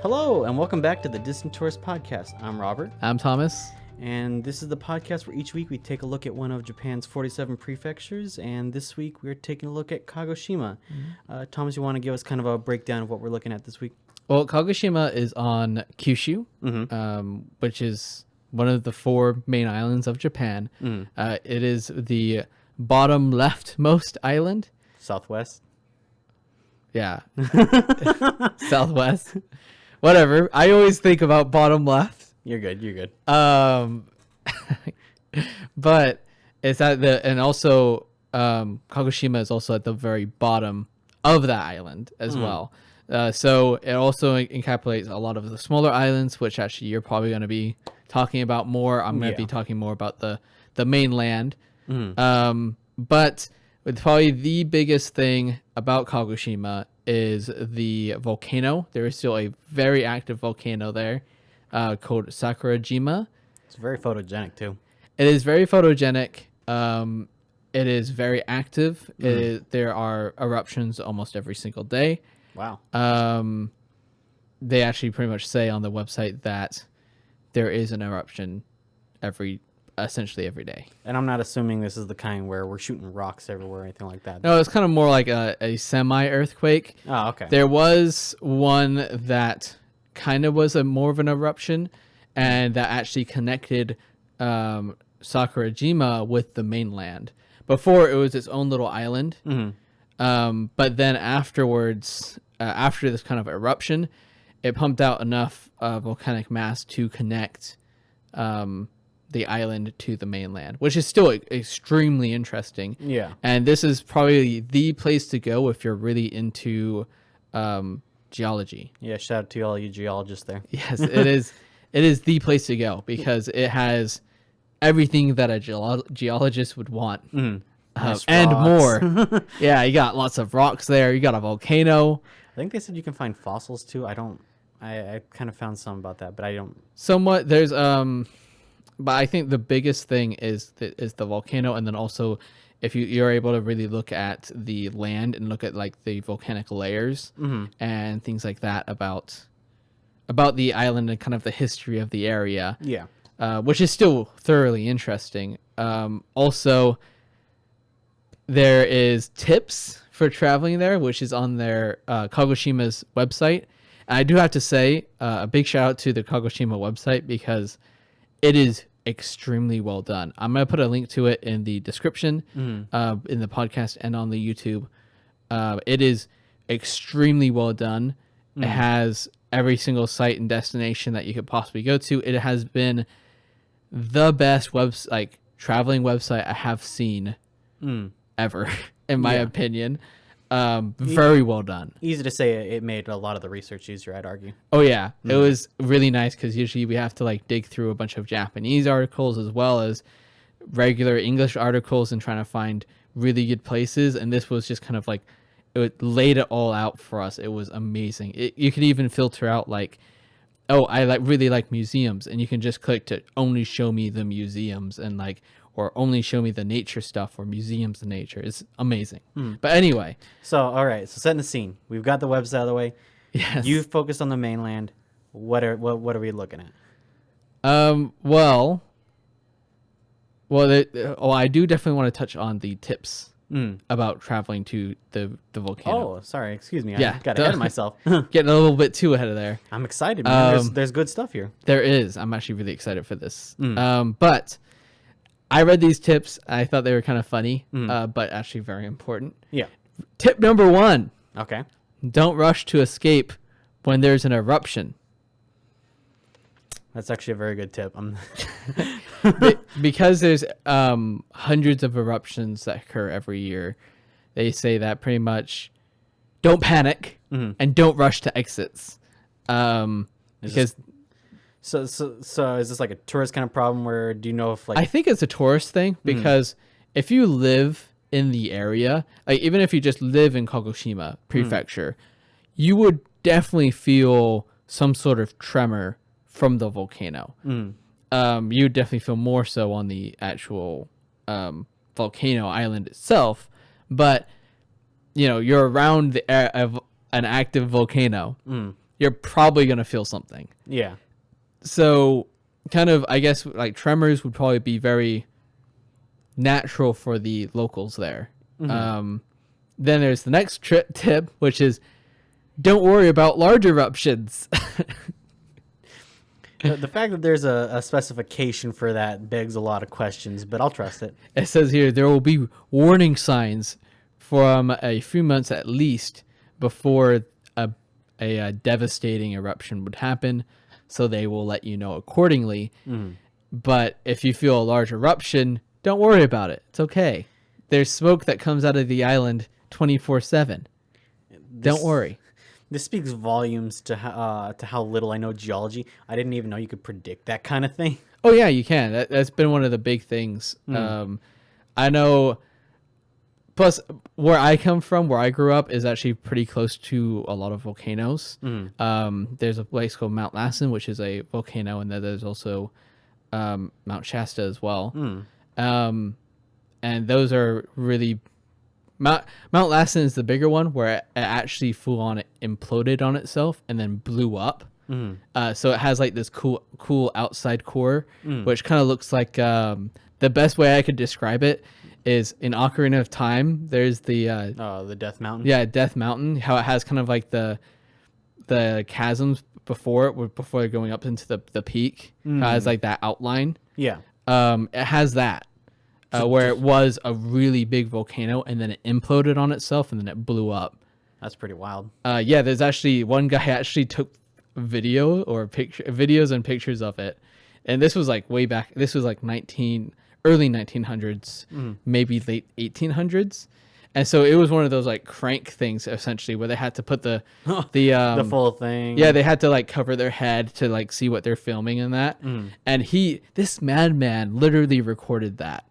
Hello, and welcome back to the Distant Tourist Podcast. I'm Robert. I'm Thomas. And this is the podcast where each week we take a look at one of Japan's 47 prefectures, and this week we're taking a look at Kagoshima. Thomas, you want to give us kind of a breakdown of what we're looking at this week? Well, Kagoshima is on Kyushu, which is one of the four main islands of Japan. It is the bottom leftmost island. Southwest? Yeah. Southwest. Whatever. I always think about bottom left. You're good. But it's at the, and also Kagoshima is also at the very bottom of that island as well. So it also encapsulates a lot of the smaller islands, which actually you're probably going to be talking about more. I'm going to be talking more about the mainland. But probably the biggest thing about Kagoshima is the volcano. There is still a very active volcano there called Sakurajima. It's very photogenic too. It is very photogenic. It is very active. There are eruptions almost every single day. Wow. They actually pretty much say on the website that there is an eruption essentially every day. And I'm not assuming this is the kind where we're shooting rocks everywhere or anything like that. No, it's kind of more like a semi-earthquake. Oh, okay. There was one that kind of was more of an eruption, and that actually connected Sakurajima with the mainland. Before, it was its own little island. But then afterwards, after this kind of eruption, it pumped out enough volcanic mass to connect the island to the mainland, which is still extremely interesting. Yeah. And this is probably the place to go if you're really into geology. Yeah, shout out to all you geologists there. Yes, it is. It is the place to go because it has everything that a geologist would want. Nice and rocks. more. Yeah, you got lots of rocks there. You got a volcano. I think they said you can find fossils too. I kind of found some about that, but I don't. Somewhat. There's but I think the biggest thing is the volcano, and then also if you're able to really look at the land and look at like the volcanic layers and things like that about the island and kind of the history of the area. Yeah. Which is still thoroughly interesting. Also, there is tips for traveling there, which is on their Kagoshima's website. And I do have to say a big shout out to the Kagoshima website because it is extremely well done. I'm going to put a link to it in the description in the podcast and on the YouTube. It is extremely well done. It has every single site and destination that you could possibly go to. It has been the best traveling website I have seen ever, in my opinion. Very well done. Easy to say it made a lot of the research easier, I'd argue. Oh yeah, it was really nice because usually we have to like dig through a bunch of Japanese articles as well as regular English articles and trying to find really good places, and this was just kind of like it laid it all out for us. It was amazing. You could even filter out like, oh, I really like museums, and you can just click to only show me the museums and like, or only show me the nature stuff or museums of nature. It's amazing. But anyway. So, all right. So setting the scene. We've got the website out of the way. Yes. You've focused on the mainland. What are we looking at? Well, I do definitely want to touch on the tips about traveling to the volcano. Oh, sorry. Excuse me. Yeah. I got ahead of myself. Getting a little bit too ahead of there. I'm excited, man. There's good stuff here. There is. I'm actually really excited for this. But I read these tips. I thought they were kind of funny, but actually very important. Yeah. Tip number 1. Okay. Don't rush to escape when there's an eruption. That's actually a very good tip. Because there's hundreds of eruptions that occur every year, they say that pretty much don't panic and don't rush to exits. Because So is this like a tourist kind of problem where do you know if like I think it's a tourist thing because if you live in the area, like even if you just live in Kagoshima prefecture, you would definitely feel some sort of tremor from the volcano. You would definitely feel more so on the actual volcano island itself, but you know, you're around an active volcano you're probably going to feel something. Yeah. So kind of, I guess, like tremors would probably be very natural for the locals there. Then there's the next tip, which is don't worry about large eruptions. The fact that there's a specification for that begs a lot of questions, but I'll trust it. It says here there will be warning signs from a few months at least before a devastating eruption would happen, so they will let you know accordingly. But if you feel a large eruption, don't worry about it. It's okay. There's smoke that comes out of the island 24/7. Don't worry. This speaks volumes to how little I know geology. I didn't even know you could predict that kind of thing. Oh yeah, you can. That's been one of the big things. I know. Plus, where I come from, where I grew up, is actually pretty close to a lot of volcanoes. There's a place called Mount Lassen, which is a volcano, and then there's also Mount Shasta as well. And those are really Mount Lassen is the bigger one, where it actually full on imploded on itself and then blew up. So it has like this cool outside core, which kind of looks like the best way I could describe it is in Ocarina of Time. There's the Death Mountain. Yeah, Death Mountain. How it has kind of like the chasms before they're going up into the peak. It has like that outline. Yeah. It has that. Where it was a really big volcano and then it imploded on itself and then it blew up. That's pretty wild. Yeah, there's actually one guy actually took videos and pictures of it, and this was like way back. This was like early 1900s, maybe late 1800s, and so it was one of those like crank things essentially where they had to put the full thing. Yeah, they had to like cover their head to like see what they're filming and that, and this madman literally recorded that.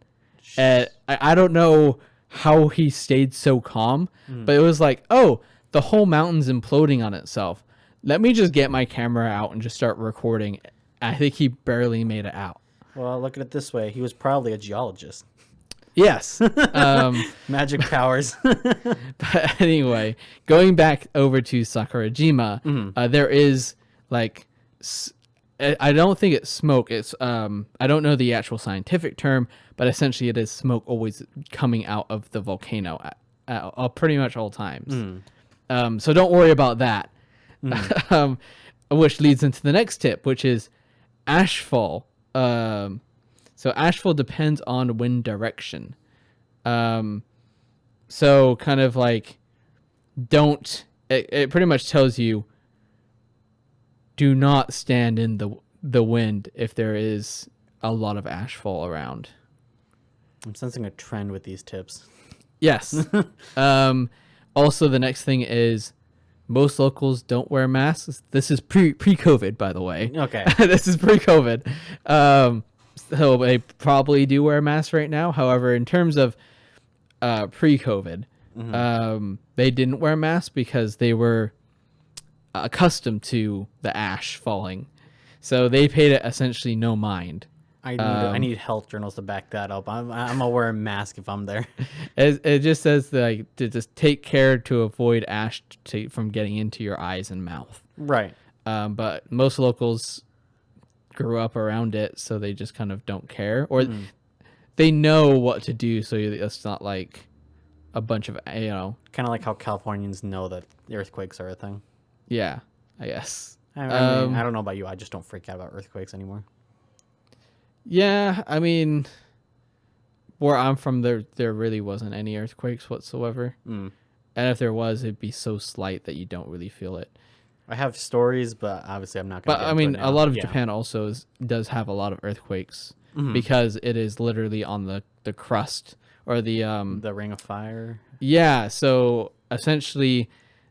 And I don't know how he stayed so calm, but it was like, oh, the whole mountain's imploding on itself. Let me just get my camera out and just start recording. I think he barely made it out. Well, look at it this way. He was probably a geologist. Yes. Magic powers. But anyway, going back over to Sakurajima, there is like... I don't think it's smoke. It's I don't know the actual scientific term, but essentially it is smoke always coming out of the volcano at pretty much all times. So don't worry about that. Which leads into the next tip, which is ashfall. So ashfall depends on wind direction. So kind of like it pretty much tells you do not stand in the wind if there is a lot of ashfall around. I'm sensing a trend with these tips. Yes. Also, the next thing is most locals don't wear masks. This is pre-COVID, by the way. Okay. This is pre-COVID. So they probably do wear masks right now. However, in terms of pre-COVID, they didn't wear masks because they were accustomed to the ash falling, so they paid it essentially no mind. I need health journals to back that up. I'm gonna wear a mask if I'm there. It just says like to just take care to avoid ash from getting into your eyes and mouth. Right. But most locals grew up around it, so they just kind of don't care, or they know what to do, so it's not like a bunch of kind of like how Californians know that earthquakes are a thing. Yeah, I guess. I mean, I don't know about you. I just don't freak out about earthquakes anymore. Yeah, I mean, where I'm from, there really wasn't any earthquakes whatsoever. And if there was, it'd be so slight that you don't really feel it. I have stories, but obviously I'm not going to But, I mean, a lot of Japan also does have a lot of earthquakes because it is literally on the crust or the Ring of Fire. Yeah, so essentially...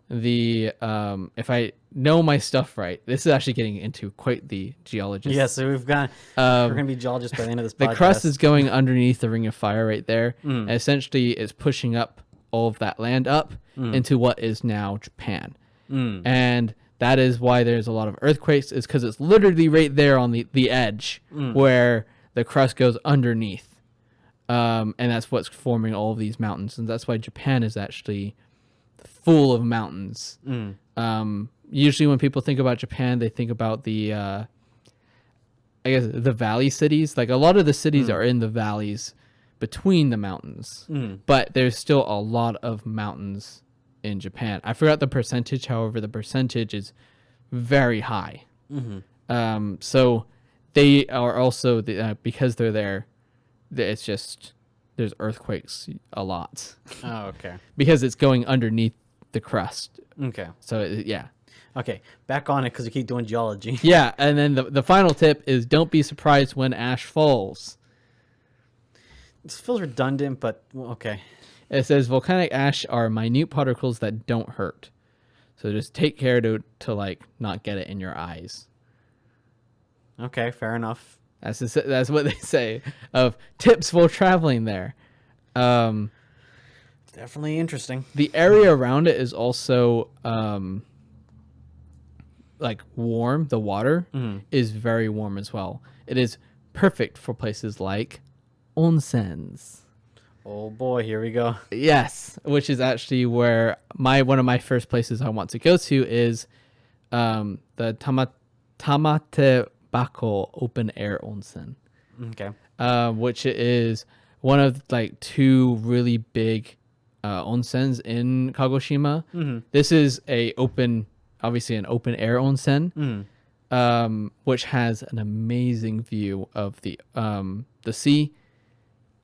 if I know my stuff right, this is actually getting into quite the geologist. Yeah, so we're gonna be geologists by the end of this podcast. The crust is going underneath the Ring of Fire right there, and essentially it's pushing up all of that land up into what is now Japan, and that is why there's a lot of earthquakes. Is because it's literally right there on the edge where the crust goes underneath, and that's what's forming all of these mountains, and that's why Japan is actually full of mountains. Usually when people think about Japan, they think about the I guess the valley cities. Like a lot of the cities are in the valleys between the mountains, but there's still a lot of mountains in Japan. I forgot the percentage. However, the percentage is very high. So they are also because they're there. It's just there's earthquakes a lot. Oh, okay. Because it's going underneath the crust. Okay. So yeah. Okay, back on it because we keep doing geology. Yeah, and then the final tip is don't be surprised when ash falls. This feels redundant, but okay. It says volcanic ash are minute particles that don't hurt. So just take care to like not get it in your eyes. Okay, fair enough. That's what they say of tips while traveling there. Definitely interesting. The area around it is also like warm. The water is very warm as well. It is perfect for places like onsens. Oh boy, here we go. Yes, which is actually where one of my first places I want to go to is the Tamatebako open air onsen. Okay. Which is one of like two really big onsens in Kagoshima. This is obviously an open air onsen, which has an amazing view of the sea,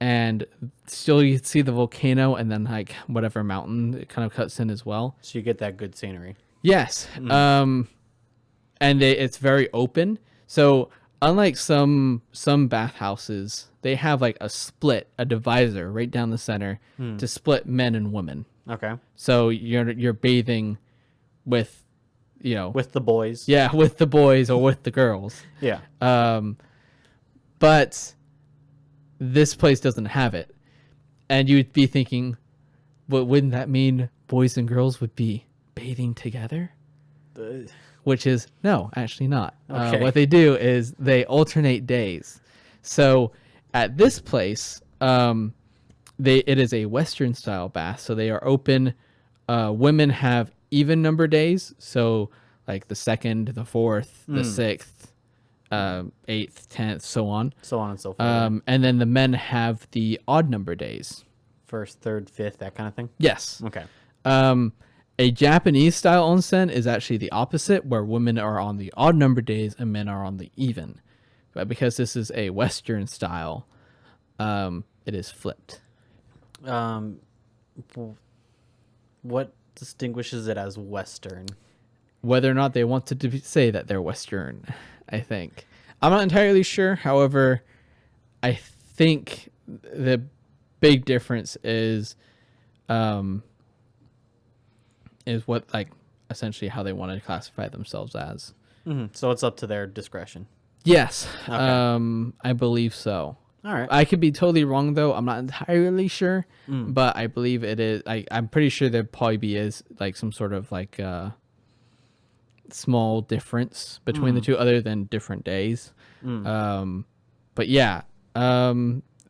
and still you can see the volcano and then like whatever mountain it kind of cuts in as well. So you get that good scenery. Yes. And it's very open. So unlike some bathhouses, they have like a divisor right down the center to split men and women. Okay. So you're bathing with, with the boys. Yeah, with the boys or with the girls. Yeah. But this place doesn't have it. And you'd be thinking, well, wouldn't that mean boys and girls would be bathing together? Which is, no, actually not. Okay. What they do is they alternate days. So at this place, it is a Western style bath. So they are open. Women have even number days. So like the 2nd, the 4th, the 6th, 8th, 10th, so on. So on and so forth. And then the men have the odd number days. 1st, 3rd, 5th, that kind of thing? Yes. Okay. A Japanese style onsen is actually the opposite, where women are on the odd number days and men are on the even. But because this is a Western style, it is flipped. What distinguishes it as Western? Whether or not they want to say that they're Western, I think. I'm not entirely sure. However, I think the big difference is what like essentially how they want to classify themselves as. So it's up to their discretion. Yes. Okay. I believe so. All right. I could be totally wrong though. I'm not entirely sure, but I believe it is. I'm pretty sure there probably is like some sort of like small difference between the two, other than different days. But yeah,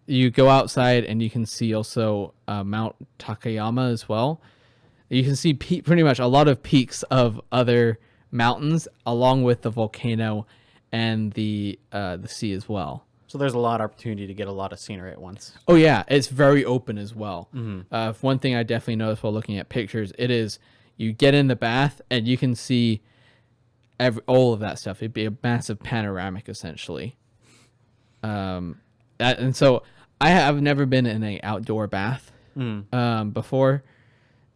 you go outside and you can see also Mount Takayama as well. You can see pretty much a lot of peaks of other mountains, along with the volcano and the sea as well. So there's a lot of opportunity to get a lot of scenery at once. Oh yeah, it's very open as well. One thing I definitely noticed while looking at pictures, it is you get in the bath and you can see all of that stuff. It'd be a massive panoramic essentially. And so I have never been in an outdoor bath before,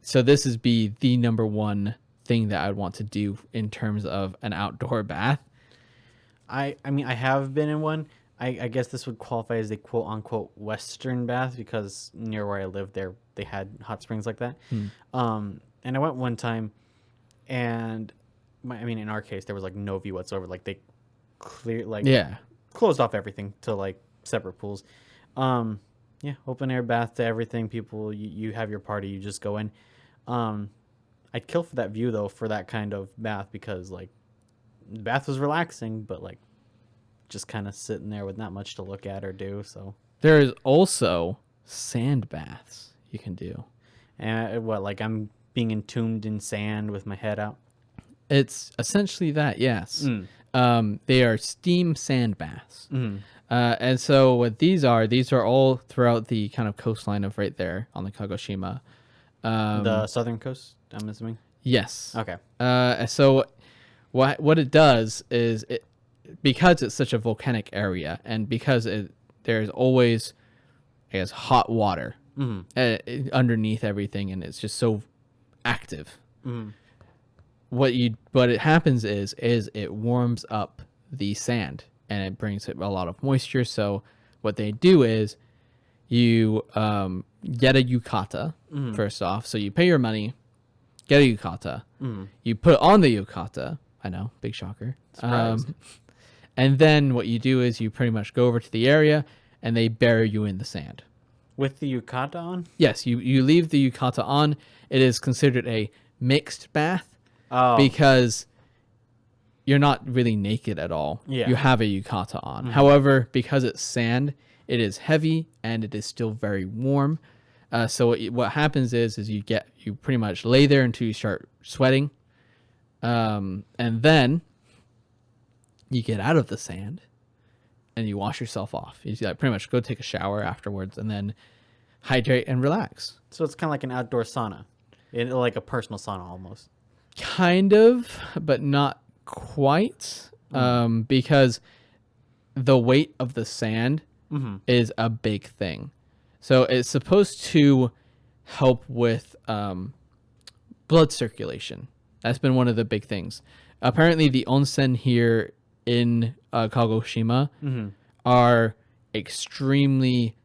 so this is the number one thing that I'd want to do in terms of an outdoor bath. I mean, I have been in one. I guess this would qualify as a quote unquote Western bath because near where I lived there, they had hot springs like that. And I went one time, and in our case, there was like no view whatsoever. Like they closed off everything to like separate pools. Open air bath to everything. People, you have your party, you just go in. I'd kill for that view though, for that kind of bath, because like the bath was relaxing, but like just kind of sitting there with not much to look at or do. So there is also sand baths you can do. And like I'm being entombed in sand with my head out. It's essentially that, yes. They are steam sand baths. And so what these are all throughout the kind of coastline of right there on the Kagoshima. The southern coast, I'm assuming. Yes. Okay. So what it does is because it's such a volcanic area and because there's always, I guess, hot water underneath everything, and it's just so active. What it happens is it warms up the sand and it brings it a lot of moisture. So what they do is you get a yukata first off. So you pay your money, get a yukata. You put on the yukata. I know, big shocker. And then what you do is you pretty much go over to the area and they bury you in the sand. With the yukata on? Yes, you leave the yukata on. It is considered a mixed bath because you're not really naked at all. Yeah. You have a yukata on. However, because it's sand, it is heavy and it is still very warm. So what happens is you pretty much lay there until you start sweating. And then you get out of the sand and you wash yourself off. You pretty much go take a shower afterwards and then hydrate and relax. So it's kind of like an outdoor sauna, like a personal sauna almost. Kind of, but not quite, because the weight of the sand is a big thing. So it's supposed to help with blood circulation. That's been one of the big things. Apparently, the onsen here in Kagoshima are extremely.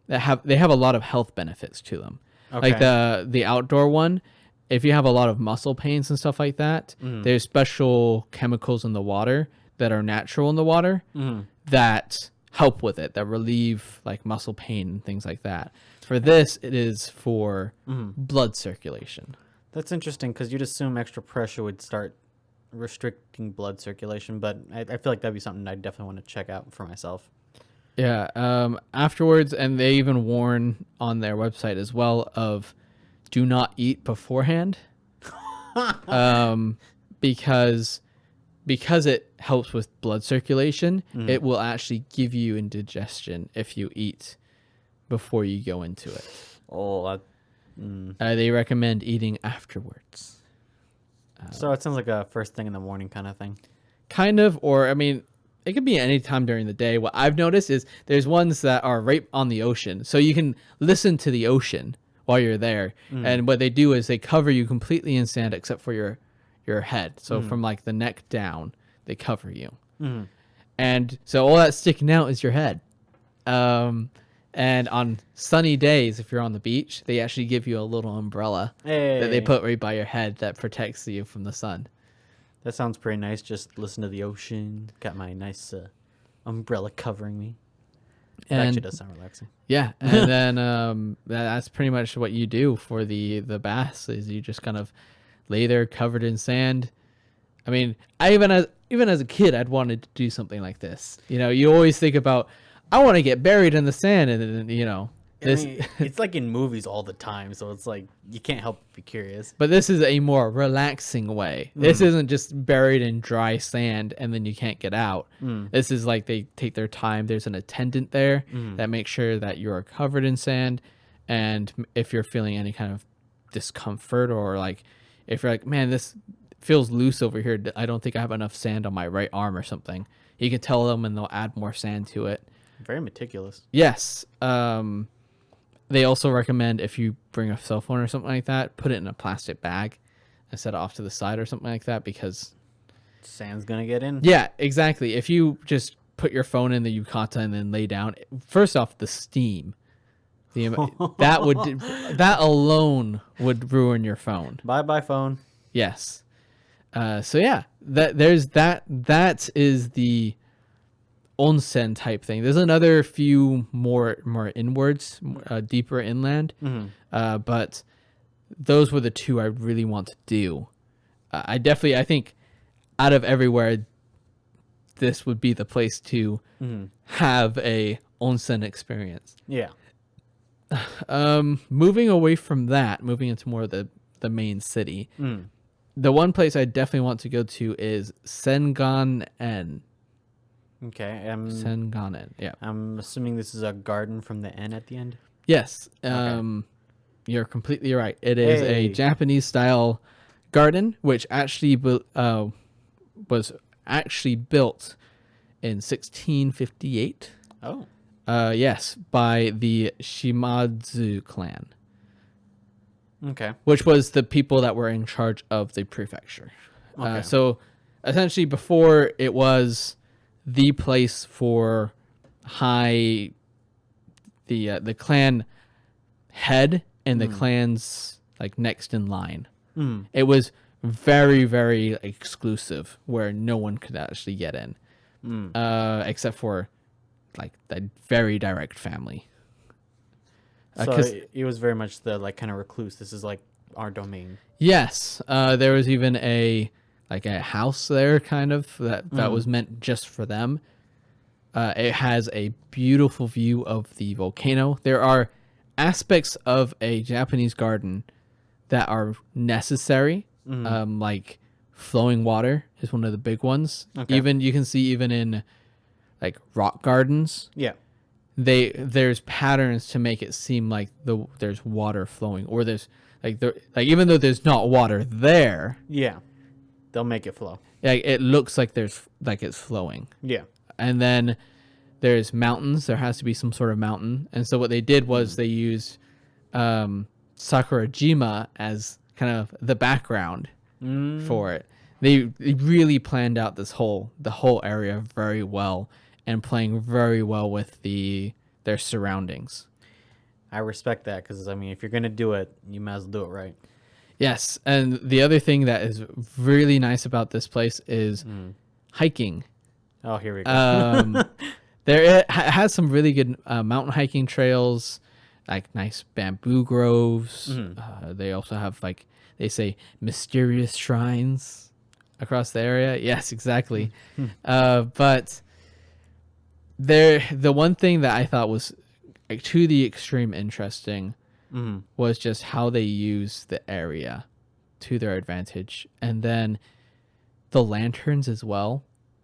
They have a lot of health benefits to them. Okay. Like the outdoor one, if you have a lot of muscle pains and stuff like that, there's special chemicals in the water that are natural in the water that help with it, that relieve like muscle pain and things like that. For this, it is for blood circulation. That's interesting because you'd assume extra pressure would start restricting blood circulation, but I feel like that'd be something I definitely want to check out for myself. Yeah. Afterwards, and they even warn on their website as well of do not eat beforehand, because it helps with blood circulation. It will actually give you indigestion if you eat before you go into it. They recommend eating afterwards. So it sounds like a first thing in the morning kind of thing. Kind of, or I mean, it could be any time during the day. What I've noticed is there's ones that are right on the ocean, so you can listen to the ocean while you're there. And what they do is they cover you completely in sand except for your head. So from like the neck down, they cover you. And so all that's sticking out is your head. And on sunny days, if you're on the beach, they actually give you a little umbrella that they put right by your head that protects you from the sun. That sounds pretty nice. Just listen to the ocean. Got my nice umbrella covering me. It actually does sound relaxing. Yeah, and then that's pretty much what you do for the baths. Is you just kind of lay there covered in sand. I mean, even as a kid, I'd wanted to do something like this. You know, you always think about, I want to get buried in the sand, and then this. I mean, it's like in movies all the time, so it's like you can't help but be curious. But this is a more relaxing way. This isn't just buried in dry sand and then you can't get out. This is like they take their time. There's an attendant there that makes sure that you are covered in sand, and if you're feeling any kind of discomfort or like if you're like, man, this feels loose over here, I don't think I have enough sand on my right arm or something, you can tell them and they'll add more sand to it. Very meticulous. Yes. They also recommend if you bring a cell phone or something like that, put it in a plastic bag and set it off to the side or something like that, because sand's gonna get in. Yeah, exactly. If you just put your phone in the yukata and then lay down, first off, the steam, that alone would ruin your phone. Bye phone. Yes. So yeah, that is the onsen type thing. There's another few more inwards, deeper inland, but those were the two I really want to do. I think out of everywhere, this would be the place to have a onsen experience. Yeah. Moving away from that, moving into more of the main city. the one place I definitely want to go to is Sengan-en. Okay. Sengan-en. Yeah. I'm assuming this is a garden from the N at the end. Yes. Okay. You're completely right. It is a Hey. Japanese style garden, which actually was actually built in 1658. Oh. Yes, by the Shimazu clan, Okay. which was the people that were in charge of the prefecture. Okay. So essentially, before it was the place for high the clan head and the clans like next in line. Mm. It was very, very exclusive where no one could actually get in, except for like the very direct family. So 'Cause it was very much the like kind of recluse. This is like our domain. yes, there was even a house there, kind of that was meant just for them. It has a beautiful view of the volcano. There are aspects of a Japanese garden that are necessary, like flowing water is one of the big ones. Okay. Even you can see even in like rock gardens, Yeah. there's patterns to make it seem like there's water flowing, or there's like even though there's not water there, Yeah. They'll make it flow. like it looks like it's flowing. Yeah. And then there's mountains. There has to be some sort of mountain. And so what they did was they used Sakurajima as kind of the background for it. They really planned out the whole area very well, and playing very well with their surroundings. I respect that because I mean, if you're gonna do it, you might as well do it right. Yes, and the other thing that is really nice about this place is hiking. Oh, here we go. It has some really good mountain hiking trails, like nice bamboo groves. They also have, like they say, mysterious shrines across the area. Yes, exactly. But the one thing that I thought was like to the extreme interesting was just how they use the area to their advantage, and then the lanterns as well.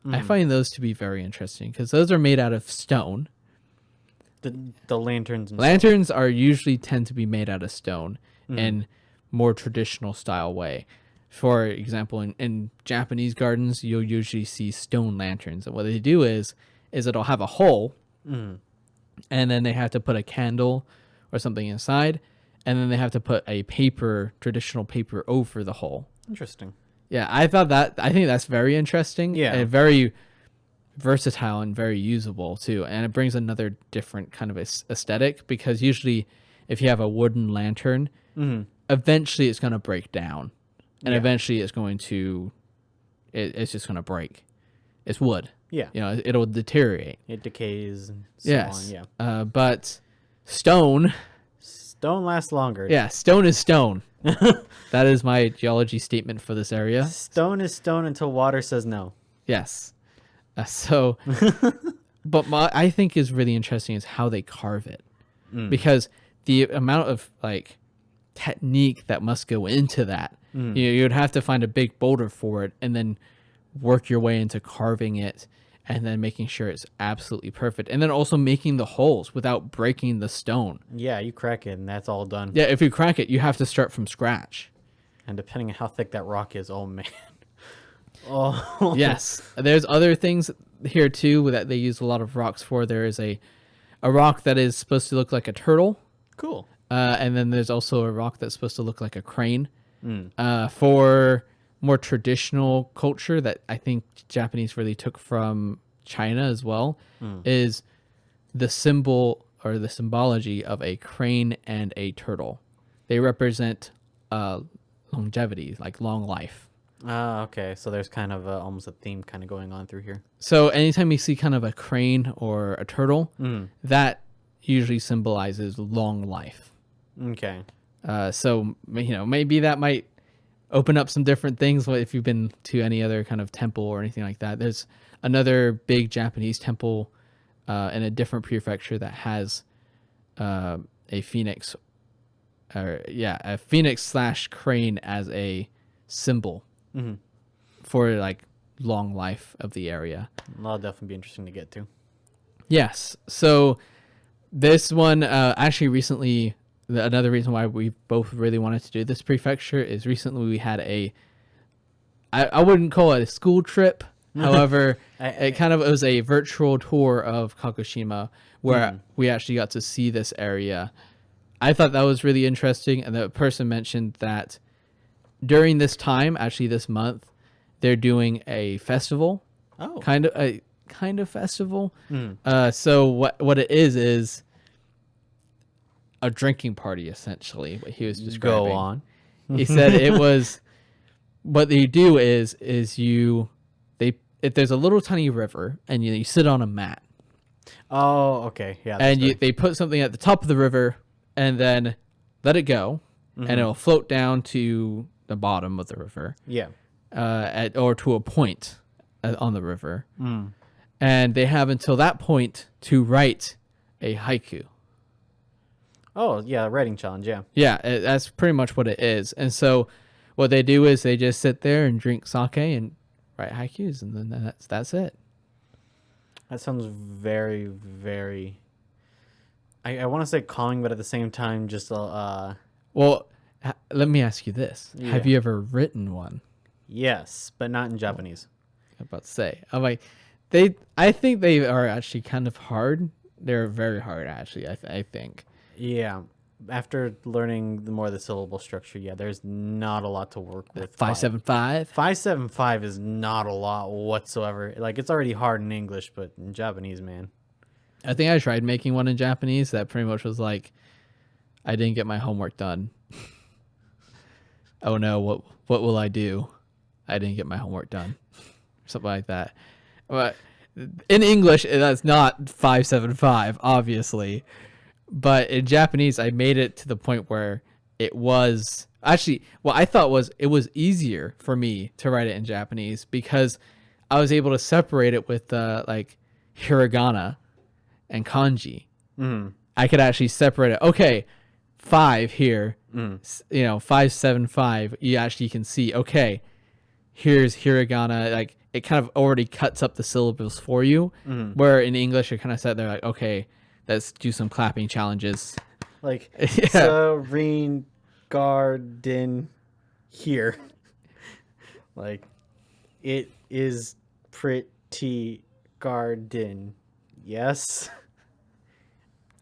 I find those to be very interesting because those are made out of stone. The lanterns. And Lanterns are usually tend to be made out of stone in more traditional style way. For example, in Japanese gardens, you'll usually see stone lanterns, and what they do is it'll have a hole, and then they have to put a candle or something inside, and then they have to put a traditional paper over the hole. Interesting. Yeah, I think that's very interesting. Yeah. And very versatile and very usable too. And it brings another different kind of aesthetic, because usually if you have a wooden lantern, eventually it's going to break down. And eventually it's going to, it's just going to break. It's wood. Yeah. You know, it'll deteriorate. It decays and so Yes. on. Yeah. But stone, Stone lasts longer. yeah, stone is stone. That is my geology statement for this area. Stone is stone until water says no. Yes. But I think is really interesting is how they carve it, because the amount of like technique that must go into that, you would have to find a big boulder for it, and then work your way into carving it, and then making sure it's absolutely perfect, and then also making the holes without breaking the stone. Yeah, you crack it and that's all done. Yeah, if you crack it, you have to start from scratch. And depending on how thick that rock is, oh man. Oh. Yes, there's other things here too that they use a lot of rocks for. There is a rock that is supposed to look like a turtle, Cool. and then there's also a rock that's supposed to look like a crane. For more traditional culture that I think Japanese really took from China as well, is the symbol or the symbology of a crane and a turtle. They represent longevity, like long life. Okay. So there's kind of almost a theme kind of going on through here. So anytime you see kind of a crane or a turtle, that usually symbolizes long life. Okay. So, you know, maybe that might open up some different things if you've been to any other kind of temple or anything like that. There's another big Japanese temple in a different prefecture that has a phoenix, a phoenix / crane as a symbol for like long life of the area. That'll definitely be interesting to get to. Yes. So this one actually recently, another reason why we both really wanted to do this prefecture is recently we had I wouldn't call it a school trip. However, it was a virtual tour of Kagoshima where we actually got to see this area. I thought that was really interesting. And the person mentioned that during this time, actually this month, they're doing a festival. Oh. Kind of festival. So what it is a drinking party, essentially, what he was describing. Go on. He said it was, what they do is if there's a little tiny river and you sit on a mat. Oh, okay. Yeah. And they put something at the top of the river and then let it go and it'll float down to the bottom of the river. Yeah. Or to a point on the river. And they have until that point to write a haiku. Oh, yeah, writing challenge, yeah. Yeah, that's pretty much what it is. And so what they do is they just sit there and drink sake and write haikus, and then that's it. That sounds very, very... I want to say calming, but at the same time, just... Well, let me ask you this. Yeah. Have you ever written one? Yes, but not in Japanese. I'm about to say. I'm like, I think they are actually kind of hard. They're very hard, actually, I think. Yeah. After learning more of the syllable structure, yeah, there's not a lot to work with. 575? 575 is not a lot whatsoever. Like, it's already hard in English, but in Japanese, man. I think I tried making one in Japanese that pretty much was like, I didn't get my homework done. Oh no, what will I do? I didn't get my homework done. Something like that. But in English, that's not 575, obviously. But in Japanese, I made it to the point where it was actually what I thought was it was easier for me to write it in Japanese because I was able to separate it with like hiragana and kanji. I could actually separate it. Okay, 5 here, 575. You actually can see. Okay, here's hiragana. Like it kind of already cuts up the syllables for you. Where in English, you're kind of sat there like, okay. Let's do some clapping challenges. Like, Serene Garden here. Like, it is pretty garden. Yes.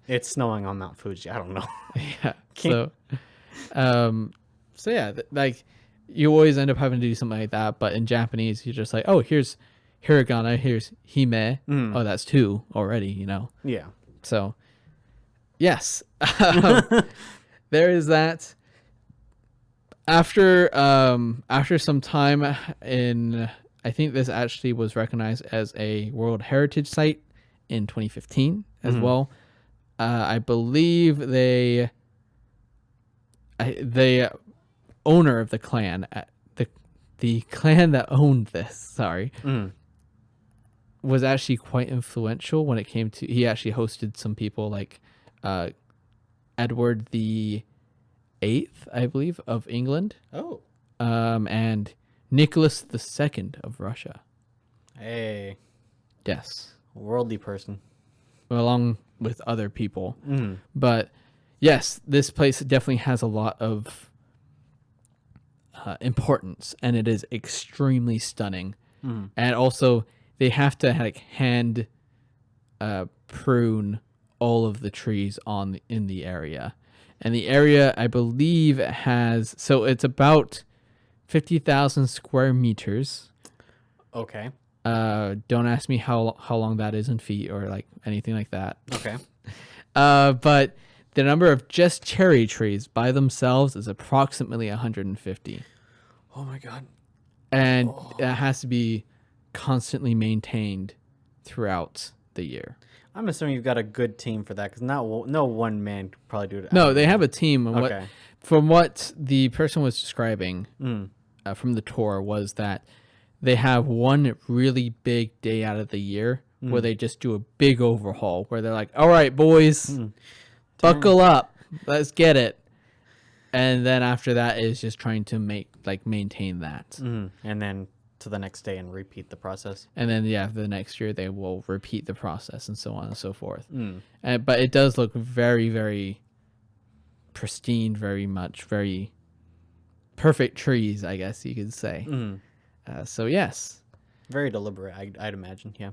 It's snowing on Mount Fuji. I don't know. Yeah. So yeah, like you always end up having to do something like that. But in Japanese, you're just like, oh, here's hiragana, here's hime. Oh, that's 2 already, Yeah. So, yes, there is that. After some time I think this actually was recognized as a World Heritage Site in 2015 as well. I believe the owner of the clan, the clan that owned this, was actually quite influential when it came to, he actually hosted some people like Edward the Eighth, I believe, of England. Oh. And Nicholas the Second of Russia. Hey. Yes. Worldly person. Along with other people. But yes, this place definitely has a lot of importance, and it is extremely stunning. And also, they have to like hand prune all of the trees in the area. And the area, I believe, it's about 50,000 square meters. Okay. Don't ask me how long that is in feet or like anything like that. Okay. But the number of just cherry trees by themselves is approximately 150. Oh my God. And it has to be constantly maintained throughout the year. I'm assuming you've got a good team for that because no one man could probably do it. No, they have a team. Okay. From what the person was describing from the tour was that they have one really big day out of the year where they just do a big overhaul where they're like, all right, boys, buckle up. Let's get it. And then after that is just trying to maintain that. And then to the next day and repeat the process. And then the next year they will repeat the process and so on and so forth. But it does look very, very pristine, very perfect trees, I guess you could say. So yes. Very deliberate, I'd imagine. Yeah.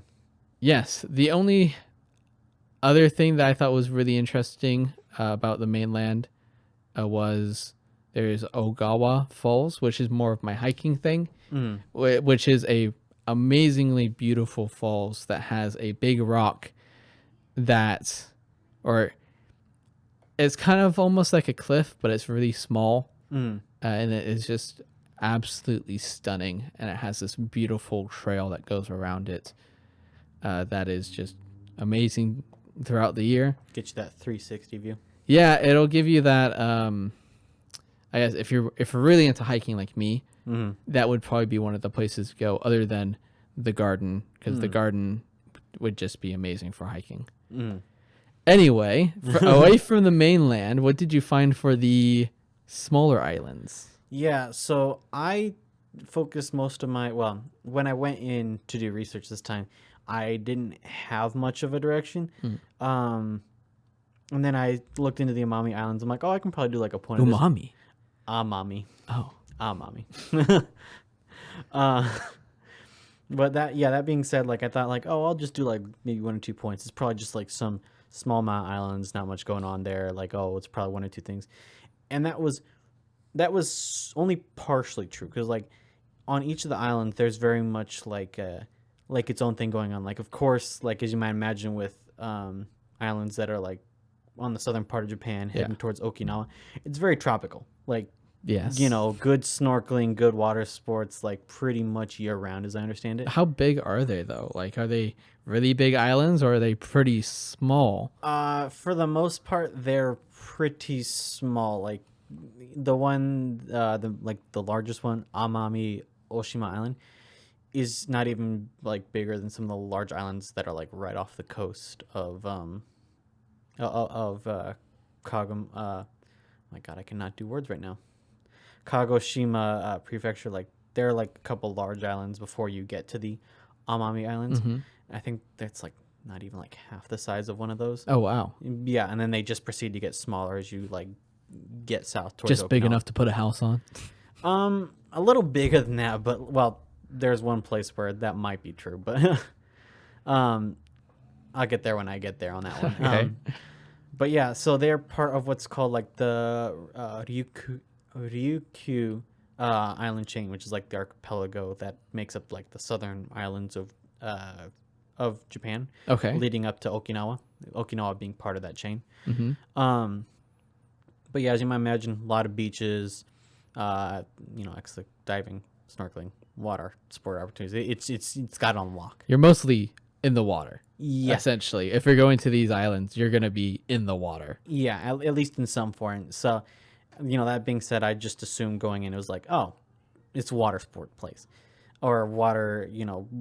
Yes. The only other thing that I thought was really interesting about the mainland was there's Ogawa Falls, which is more of my hiking thing, which is a amazingly beautiful falls that has a big rock or it's kind of almost like a cliff, but it's really small, and it is just absolutely stunning, and it has this beautiful trail that goes around it that is just amazing throughout the year. Get you that 360 view. Yeah, it'll give you that. I guess if you're really into hiking like me, that would probably be one of the places to go, other than the garden, because the garden would just be amazing for hiking. Anyway, away from the mainland, what did you find for the smaller islands? Yeah, so I focused most of when I went in to do research this time, I didn't have much of a direction. And then I looked into the Amami Islands. I'm like, oh, I can probably do like a point of Umami. Amami. Oh. Amami. But that being said, like I thought like, oh, I'll just do like maybe 1 or 2 points. It's probably just like some small amount of islands, not much going on there. Like, oh, it's probably 1 or 2 things. And that was only partially true, because like on each of the islands there's very much like its own thing going on. Like, of course, like as you might imagine with islands that are like on the southern part of Japan heading towards Okinawa, it's very tropical. Like, yes, good snorkeling, good water sports, like pretty much year round, as I understand it. How big are they though? Like, are they really big islands, or are they pretty small? For the most part, they're pretty small. Like the one, the largest one, Amami Oshima Island, is not even like bigger than some of the large islands that are like right off the coast of Kagom. My God, I cannot do words right now. Kagoshima prefecture. Like there are like a couple large islands before you get to the Amami Islands. I think that's like not even like half the size of one of those. Oh wow. Yeah, and then they just proceed to get smaller as you like get south towards just Okinawa. big enough to put a house on. A little bigger than that, but well, there's one place where that might be true, but I'll get there when I get there on that one. Okay. But yeah, so they're part of what's called like the Ryukyu island chain, which is like the archipelago that makes up like the southern islands of Japan. Okay. Leading up to Okinawa. Okinawa being part of that chain. But yeah, as you might imagine, a lot of beaches, excellent diving, snorkeling, water sport opportunities. It's got it on lock. You're mostly in the water. Yeah. Essentially, if you're going to these islands, you're gonna be in the water. Yeah, at least in some form. So, that being said, I just assumed going in, it was like, oh, it's a water sport place, or water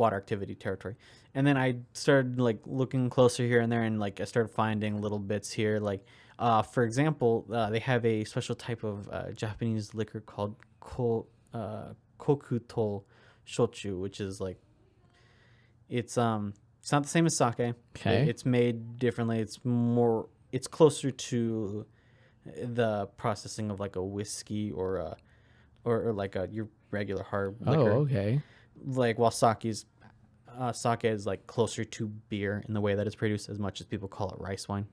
activity territory. And then I started like looking closer here and there, and like I started finding little bits here. Like, for example, they have a special type of Japanese liquor called kokuto shochu, which is like it's not the same as sake. Okay. It's made differently. It's closer to the processing of like a whiskey or like your regular hard liquor. Oh, okay. Like while sake is like closer to beer in the way that it's produced, as much as people call it rice wine.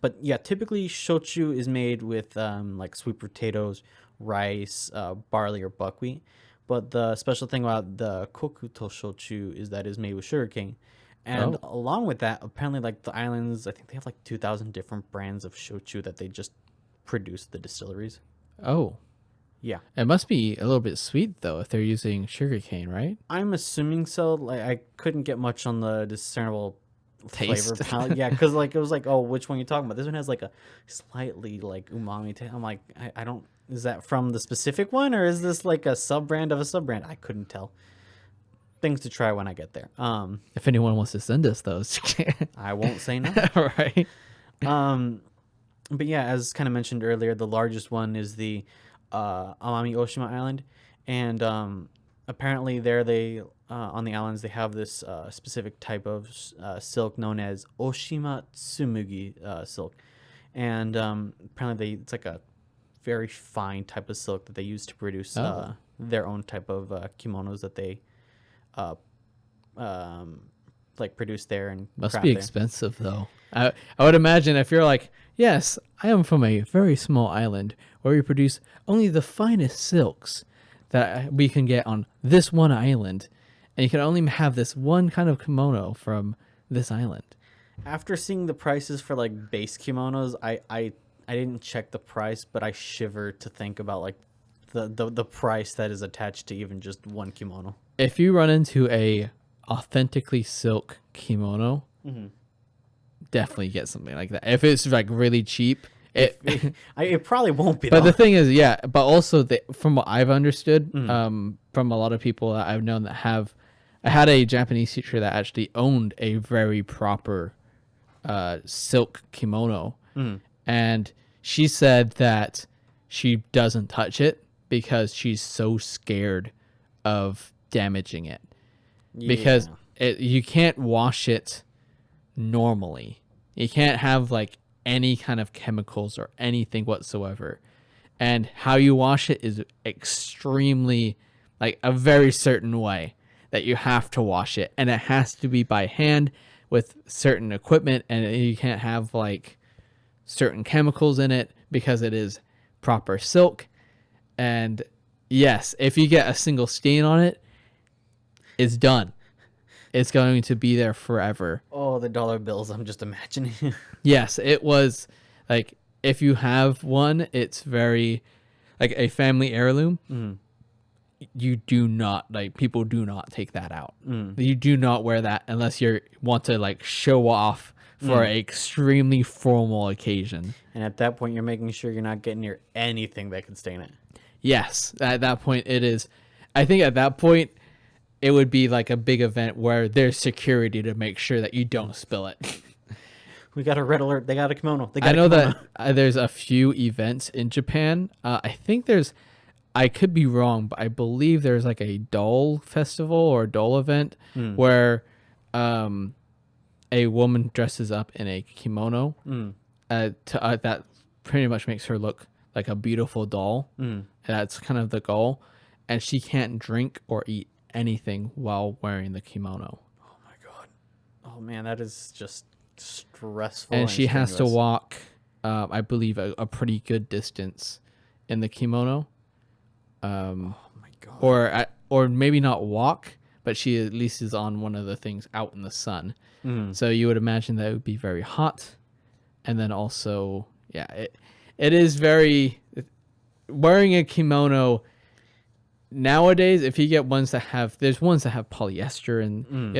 But yeah, typically shochu is made with like sweet potatoes, rice, barley, or buckwheat. But the special thing about the kokuto shochu is that it's made with sugarcane. And along with that, apparently like the islands, I think they have like 2,000 different brands of shochu that they just produce at the distilleries. Oh. Yeah. It must be a little bit sweet though if they're using sugarcane, right? I'm assuming so. Like I couldn't get much on the discernible Taste. flavor palette. Yeah, because like it was like, oh, which one are you talking about? This one has like a slightly like umami taste. I'm like, I don't. Is that from the specific one, or is this like a sub brand of a sub brand? I couldn't tell. Things to try when I get there. If anyone wants to send us those, I won't say no. Right. But yeah, as kind of mentioned earlier, the largest one is the Amami Oshima Island, and apparently there they on the islands they have this specific type of silk known as Oshima Tsumugi silk, and apparently it's like a very fine type of silk that they use to produce Oh, their own type of kimonos that they uh, um, like produce there and must craft be there. expensive though. I would imagine if you're like, yes, I am from a very small island where we produce only the finest silks that we can get on this one island, and you can only have this one kind of kimono from this island. After seeing the prices for like base kimonos, I didn't check the price, but I shiver to think about like the price that is attached to even just one kimono. If you run into a authentically silk kimono, definitely get something like that. If it's like really cheap, It probably won't be but though. the thing is, yeah. But also, from what I've understood, Mm-hmm. from a lot of people that I've known that have, I had a Japanese teacher that actually owned a very proper silk kimono, and she said that she doesn't touch it because she's so scared of damaging it because Yeah. you can't wash it normally. You can't have like any kind of chemicals or anything whatsoever. And how you wash it is extremely like a very certain way that you have to wash it, and it has to be by hand with certain equipment, and you can't have like certain chemicals in it because it is proper silk. And yes, if you get a single stain on it, it's done. It's going to be there forever. Oh, the dollar bills. I'm just imagining. Yes, it was like if you have one, it's very like a family heirloom. You do not like people do not take that out. You do not wear that unless you want to like show off for an extremely formal occasion. And at that point, you're making sure you're not getting near anything that could stain it. Yes, at that point it is. I think at that point it would be like a big event where there's security to make sure that you don't spill it. We got a red alert. They got a kimono. They I got a know kimono. that there's a few events in Japan. I think there's, I could be wrong, but I believe there's like a doll festival or a doll event where a woman dresses up in a kimono that pretty much makes her look like a beautiful doll. That's kind of the goal. And she can't drink or eat anything while wearing the kimono. Oh my god. Oh man, that is just stressful. And she has to strenuous. walk, I believe, a pretty good distance in the kimono. Oh my god. Or maybe not walk, but she at least is on one of the things out in the sun. So you would imagine that it would be very hot, and then also, yeah, it is very wearing a kimono. Nowadays, if you get ones that have, there's ones that have polyester, and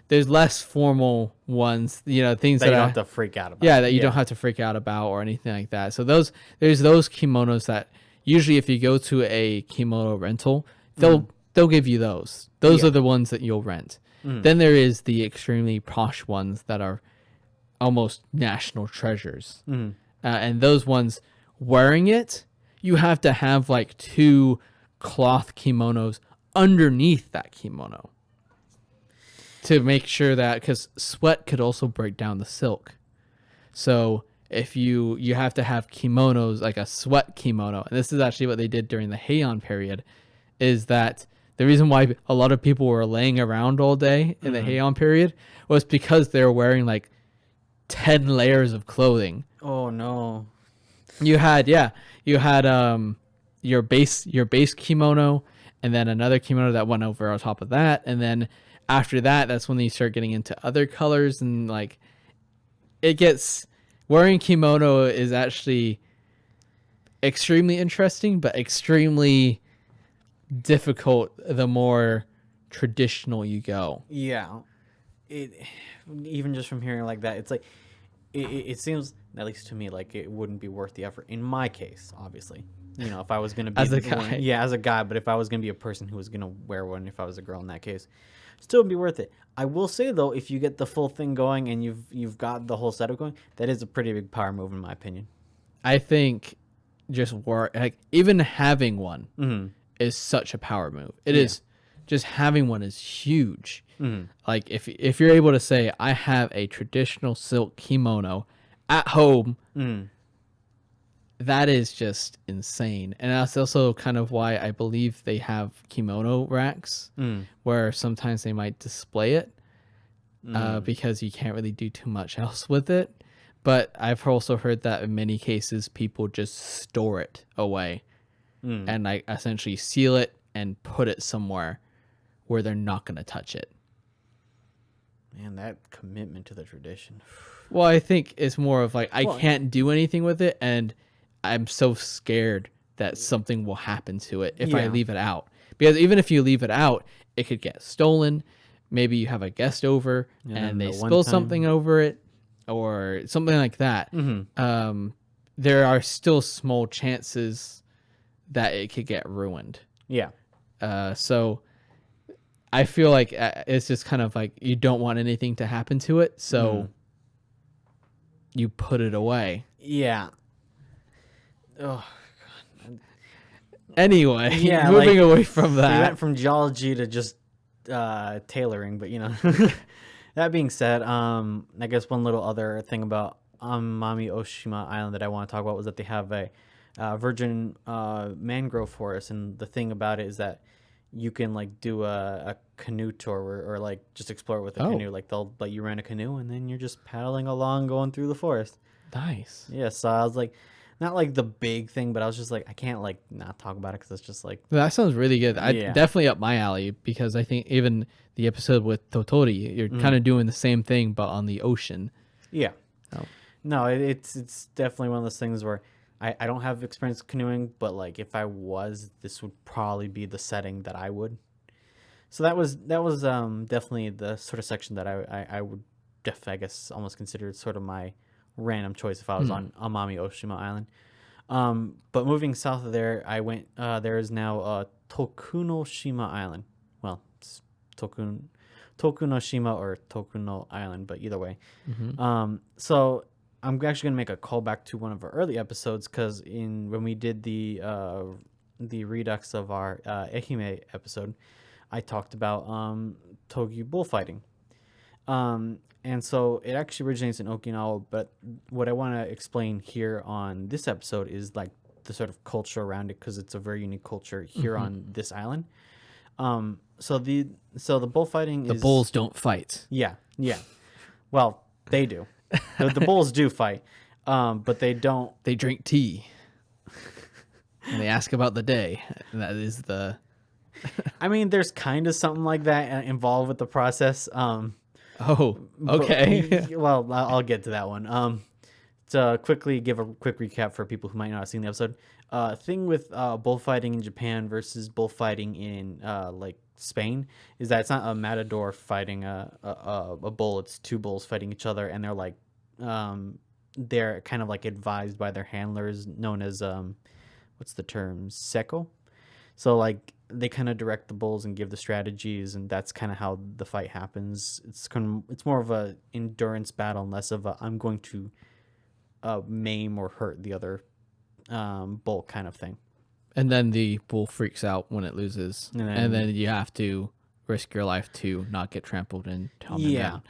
there's less formal ones, things That that you don't are, have to freak out about. yeah, that you don't have to freak out about or anything like that. So there's those kimonos that usually if you go to a kimono rental, they'll give you those. Those Yeah. are the ones that you'll rent. Then there is the extremely posh ones that are almost national treasures. And those ones, wearing it, you have to have like two cloth kimonos underneath that kimono to make sure that, because sweat could also break down the silk. So if you have to have kimonos, like a sweat kimono, and this is actually what they did during the Heian period, is that the reason why a lot of people were laying around all day in the Heian period was because they were wearing like 10 layers of clothing. Oh no. You had your base kimono, and then another kimono that went over on top of that, and then after that, that's when you start getting into other colors, and like it gets, wearing kimono is actually extremely interesting, but extremely difficult the more traditional you go. Yeah. It even just from hearing like that, it's like it seems, at least to me, like it wouldn't be worth the effort. In my case, obviously, if I was gonna be As a the guy. one, yeah, as a guy, but if I was gonna be a person who was gonna wear one, if I was a girl in that case, still would be worth it. I will say though, if you get the full thing going and you've got the whole setup going, that is a pretty big power move in my opinion. I think just like even having one Mm-hmm. is such a power move. It Yeah. is just having one is huge. Mm-hmm. Like if you're able to say I have a traditional silk kimono at home, Mm-hmm. that is just insane. And that's also kind of why I believe they have kimono racks Mm. where sometimes they might display it Mm. because you can't really do too much else with it. But I've also heard that in many cases people just store it away Mm. and like essentially seal it and put it somewhere where they're not going to touch it. Man, that commitment to the tradition. Well, I think it's more of like I Well, can't do anything with it, and I'm so scared that something will happen to it if I Yeah. leave it out. Because even if you leave it out, it could get stolen. Maybe you have a guest over And and then they the one spill time- something over it, or something like that. Mm-hmm. There are still small chances that it could get ruined. Yeah. So I feel like it's just kind of like you don't want anything to happen to it, so you put it away. Yeah. Oh, Anyway, Yeah, moving like, away from we that. went from geology to just tailoring, but that being said, I guess one little other thing about Amami Oshima Island that I want to talk about was that they have a virgin mangrove forest, and the thing about it is that you can like do a canoe tour or like just explore with a Oh. canoe. Like they'll let you rent a canoe, and then you're just paddling along, going through the forest. Nice. Yeah, so I was like, not like the big thing, but I was just like, I can't like not talk about it because it's just like, That sounds really good. Yeah. Definitely up my alley because I think even the episode with Totori, you're kind of doing the same thing but on the ocean. yeah. Oh. No, it's definitely one of those things where I don't have experience canoeing, but like if I was, this would probably be the setting that I would. So that was definitely the sort of section that I would I guess almost consider it sort of my random choice if I was on Amami Oshima Island. But moving south of there, I went. There is now Tokunoshima Island. Well, it's Tokunoshima or Tokuno Island, but either way. So I'm actually gonna make a callback to one of our early episodes because when we did the redux of our Ehime episode, I talked about Togi Bullfighting. And so it actually originates in Okinawa, but what I want to explain here on this episode is like the sort of culture around it because it's a very unique culture here on this island. So the bullfighting The is bulls don't fight. yeah. Well, they do. The bulls do fight, but they don't. They drink tea. And they ask about the day. And that is the I mean, there's kind of something like that involved with the process. Oh, okay. Well, I'll get to that one. To quickly give a quick recap for people who might not have seen the episode. Thing with bullfighting in Japan versus bullfighting in like Spain is that it's not a matador fighting a bull. It's two bulls fighting each other, and they're kind of like advised by their handlers, known as what's the term, seko. So like they kind of direct the bulls and give the strategies, and that's kind of how the fight happens. It's more of a endurance battle, and less of a I'm going to maim or hurt the other bull kind of thing. And then the bull freaks out when it loses. And And then- then you have to risk your life to not get trampled and calm him Yeah.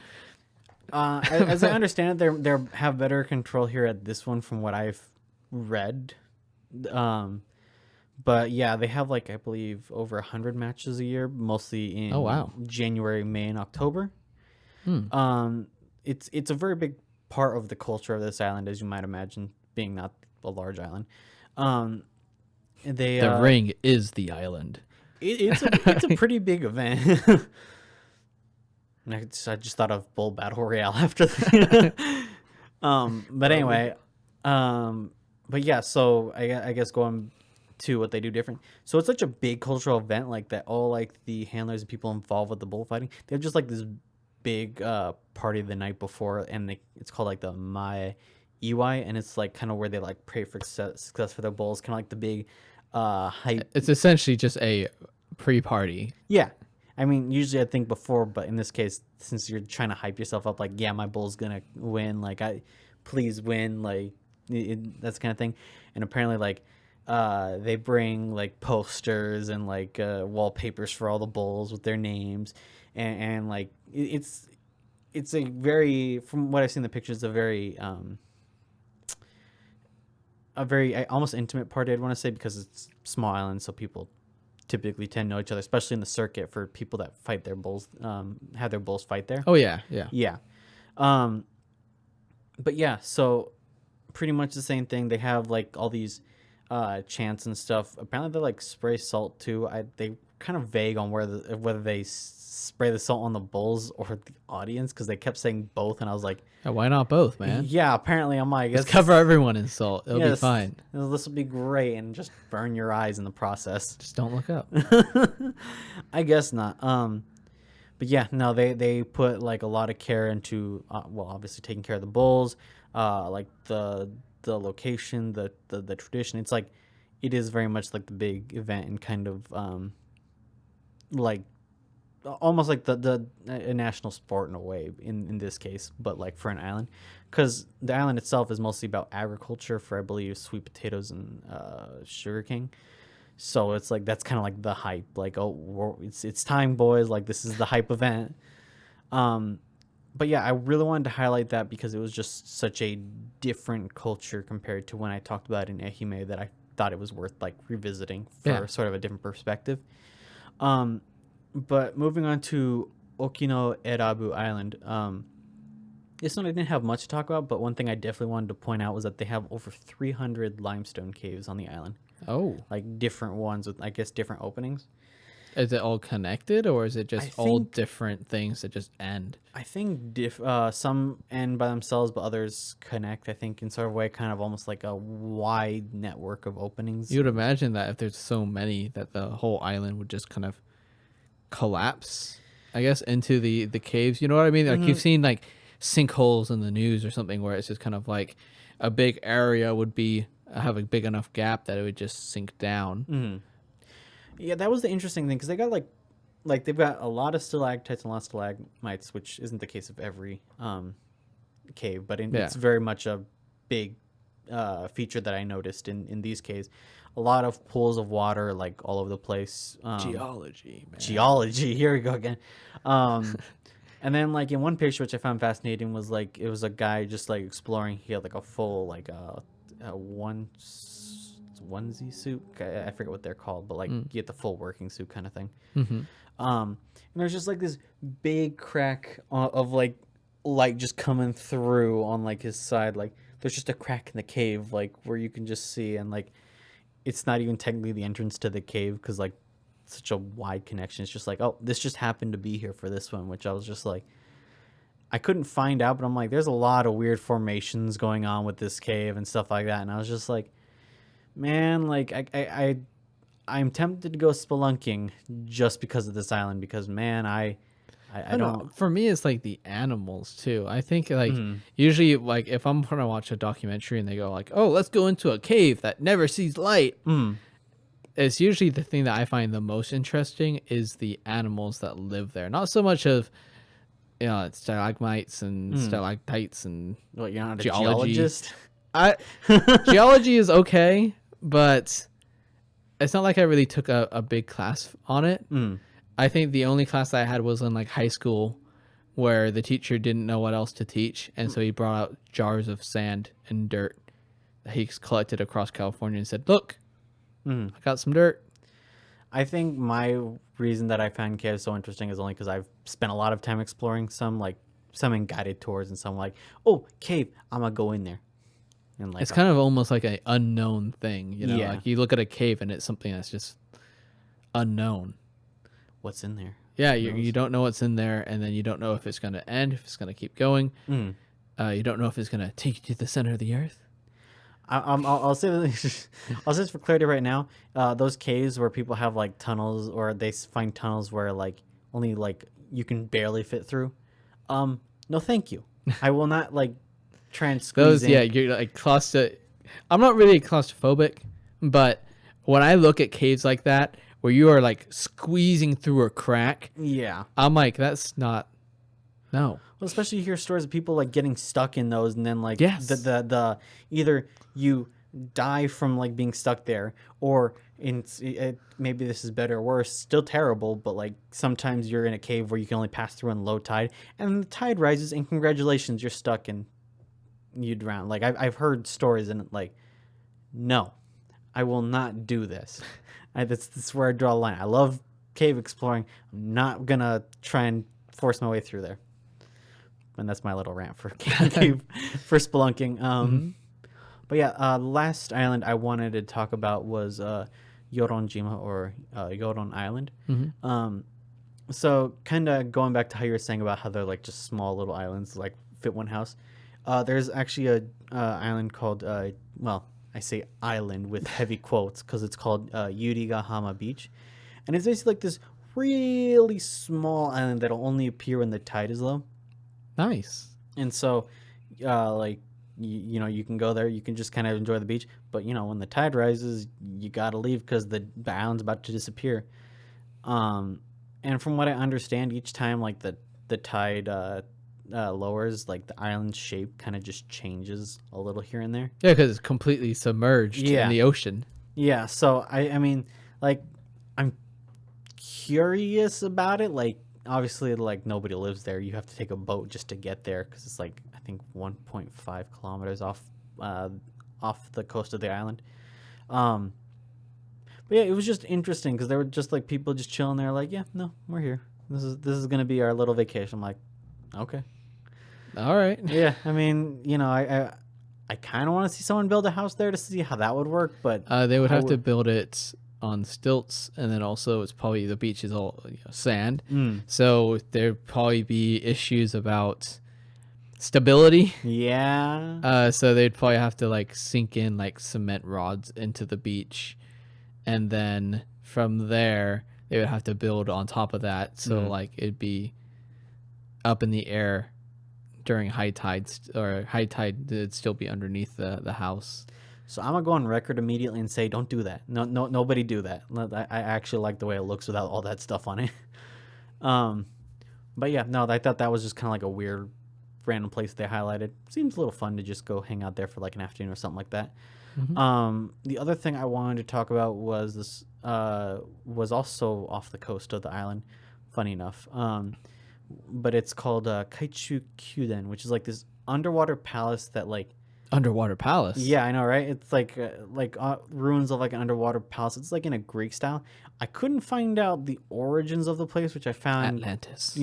down. As I understand it, they have better control here at this one from what I've read. But yeah, they have like I believe over 100 matches a year, mostly in Oh, wow. January, May, and October. It's a very big part of the culture of this island, as you might imagine, being not a large island. The ring is the island. It's a pretty big event. And I just thought of Bull Battle Royale after that. But anyway, but yeah, so I guess going to what they do different. So it's such a big cultural event like that. All like the handlers and people involved with the bullfighting, they have just like this big party the night before, and it's called like the Mae Iwai, and it's like kind of where they like pray for success for their bulls, kind of like the big hype. It's essentially just a pre-party. Yeah. I mean, usually I think before, but in this case, since you're trying to hype yourself up, like, yeah, my bull's gonna win. Like, please win. Like, that's the kind of thing. And apparently, like, they bring like posters and like wallpapers for all the bulls with their names, and like it's a very, from what I've seen in the pictures, a very almost intimate party, I'd want to say, because it's small island, so people typically tend to know each other, especially in the circuit for people that fight their bulls, have their bulls fight there. Oh yeah, yeah. Yeah. But yeah, so pretty much the same thing. They have like all these chants and stuff. Apparently they like spray salt too. They kind of vague on whether they spray the salt on the bulls or the audience, because they kept saying both, and I was like, Yeah, why not both, man? yeah, apparently I'm like, Just cover everyone in salt. It'll be fine. This will be great, and just burn your eyes in the process. Just don't look up. I guess not. But yeah, no, they put like a lot of care into well, obviously taking care of the bulls, like the location, the tradition. It's like, it is very much like the big event, and kind of like almost like a national sport in a way, in this case, but like for an island, because the island itself is mostly about agriculture for, I believe, sweet potatoes and sugarcane. So it's like, that's kind of like the hype, like, oh, it's time, boys, like this is the hype event. But yeah, I really wanted to highlight that because it was just such a different culture compared to when I talked about it in Ehime, that I thought it was worth like revisiting for sort of a different perspective. But moving on to Okino Erabu Island, this one I didn't have much to talk about, but one thing I definitely wanted to point out was that they have over 300 limestone caves on the island. Oh. Like different ones with, I guess, different openings. Is it all connected, or is it just all different things that just end? I think some end by themselves, but others connect, I think, in sort of a way, kind of almost like a wide network of openings. You would imagine that if there's so many, that the whole island would just kind of collapse, I guess, into the caves. You know what I mean? Like you've seen like sinkholes in the news or something, where it's just kind of like a big area would be have a big enough gap that it would just sink down. Yeah, that was the interesting thing, because they got like they've got a lot of stalactites and a lot of stalagmites, which isn't the case of every cave, but it's very much a big feature that I noticed in these caves. A lot of pools of water, like all over the place. Geology, man. Geology. Here we go again. And then like in one picture, which I found fascinating, was like, it was a guy just like exploring. He had like a full like onesie suit. I forget what they're called, but like you get the full working suit kind of thing. And there's just like this big crack of like light just coming through on like his side. Like there's just a crack in the cave, like where you can just see, and like it's not even technically the entrance to the cave, because like such a wide connection. It's just like, oh, this just happened to be here for this one, which I was just like, I couldn't find out, but I'm like, there's a lot of weird formations going on with this cave and stuff like that. And I was just like, man, like I'm tempted to go spelunking just because of this island, because man, I don't. For me, it's like the animals too. I think like usually, like if I'm gonna watch a documentary and they go like, oh, let's go into a cave that never sees light. It's usually the thing that I find the most interesting is the animals that live there. Not so much of, you know, stalagmites and stalactites and What, you're not a geology. geologist? Geology is okay, but it's not like I really took a big class on it. I think the only class that I had was in like high school, where the teacher didn't know what else to teach, and so he brought out jars of sand and dirt that he collected across California and said, look, I got some dirt. I think my reason that I find caves so interesting is only because I've spent a lot of time exploring some in guided tours, and some like, oh, cave, I'm gonna go in there. And like, It's kind of almost like an unknown thing, you know. Yeah. Like you look at a cave and it's something that's just unknown. what's in there? Yeah, you don't know what's in there, and then you don't know if it's going to end, if it's going to keep going. You don't know if it's going to take you to the center of the earth. I'll say I'll say this for clarity right now. Those caves where people have like tunnels, or they find tunnels where like only like you can barely fit through. No, thank you. I will not like try and squeeze in. Yeah, you're like I'm not really claustrophobic, but when I look at caves like that where you are like squeezing through a crack, Yeah, I'm like, that's not No. Well, especially you hear stories of people like getting stuck in those, and then like Yes. the either you die from like being stuck there, or maybe this is better or worse, still terrible, but like sometimes you're in a cave where you can only pass through in low tide, and the tide rises, and congratulations, you're stuck and you drown. Like I've heard stories, and like, no, I will not do this. That's where I draw a line. I love cave exploring. I'm not gonna try and force my way through there. And that's my little rant for cave for spelunking. But yeah, last island I wanted to talk about was Yoronjima, or Yoron Island. So kind of going back to how you were saying about how they're like just small little islands, like fit one house. There's actually a island called well, I say island with heavy quotes because it's called Yurigahama Beach, and it's basically like this really small island that'll only appear when the tide is low. Nice. And so, like, you know, you can go there, you can just kind of enjoy the beach. But, you know, when the tide rises, you got to leave because the island's about to disappear. And from what I understand, each time, like, the tide lowers, like, the island's shape kind of just changes a little here and there. Yeah, because it's completely submerged in the ocean. Yeah, so, I mean, like, I'm curious about it. Like, obviously, like, nobody lives there. You have to take a boat just to get there because it's like I think 1.5 kilometers off the coast of the island. But yeah, it was just interesting because there were just like people just chilling there, like, yeah, no, we're here. This is gonna be our little vacation. I'm like, okay, all right. Yeah, I mean, you know, I kind of want to see someone build a house there to see how that would work, but they would have to build it on stilts, and then also it's probably the beach is all sand, so there'd probably be issues about stability. Yeah. So they'd probably have to like sink in like cement rods into the beach, and then from there they would have to build on top of that, so like it'd be up in the air during high tides, or high tide it'd still be underneath the house. So I'm gonna go on record immediately and say, don't do that. No, nobody do that. I actually like the way it looks without all that stuff on it. But yeah, no, I thought that was just kind of like a weird, random place they highlighted. Seems a little fun to just go hang out there for like an afternoon or something like that. The other thing I wanted to talk about was this. Was also off the coast of the island. Funny enough, but it's called Kaichuken, which is like this underwater palace that like. Underwater palace. Yeah, I know, right? It's like ruins of like an underwater palace. It's like in a Greek style. I couldn't find out the origins of the place, which I found Atlantis.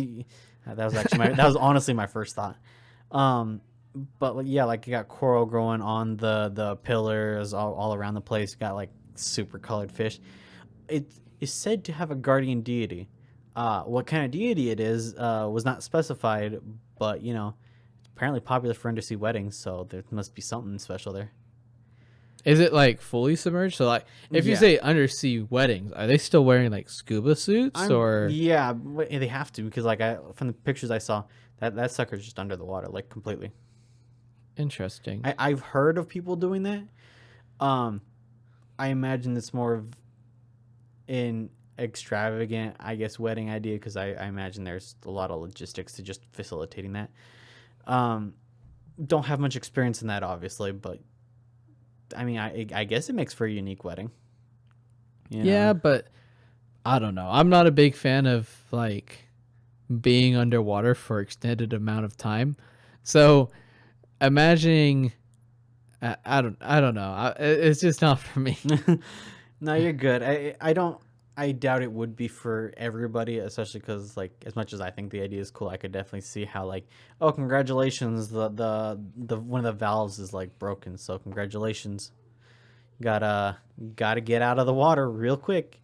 That was actually that was honestly my first thought. But like, yeah, like you got coral growing on the pillars all around the place. You got like super colored fish. It is said to have a guardian deity. What kind of deity it is was not specified, but you know. Apparently popular for undersea weddings, so there must be something special there. Is it like fully submerged? So like, if you say undersea weddings, are they still wearing like scuba suits or? Yeah, they have to because like from the pictures I saw, that sucker's just under the water, like completely. Interesting. I've heard of people doing that. I imagine it's more of an extravagant, I guess, wedding idea because I imagine there's a lot of logistics to just facilitating that. Don't have much experience in that, obviously, but I mean, I guess it makes for a unique wedding. You know? Yeah, but I don't know. I'm not a big fan of like being underwater for extended amount of time. So imagining, I don't know. It's just not for me. No, you're good. I doubt it would be for everybody, especially because like as much as I think the idea is cool, I could definitely see how like, oh, congratulations, the one of the valves is like broken, so congratulations, gotta get out of the water real quick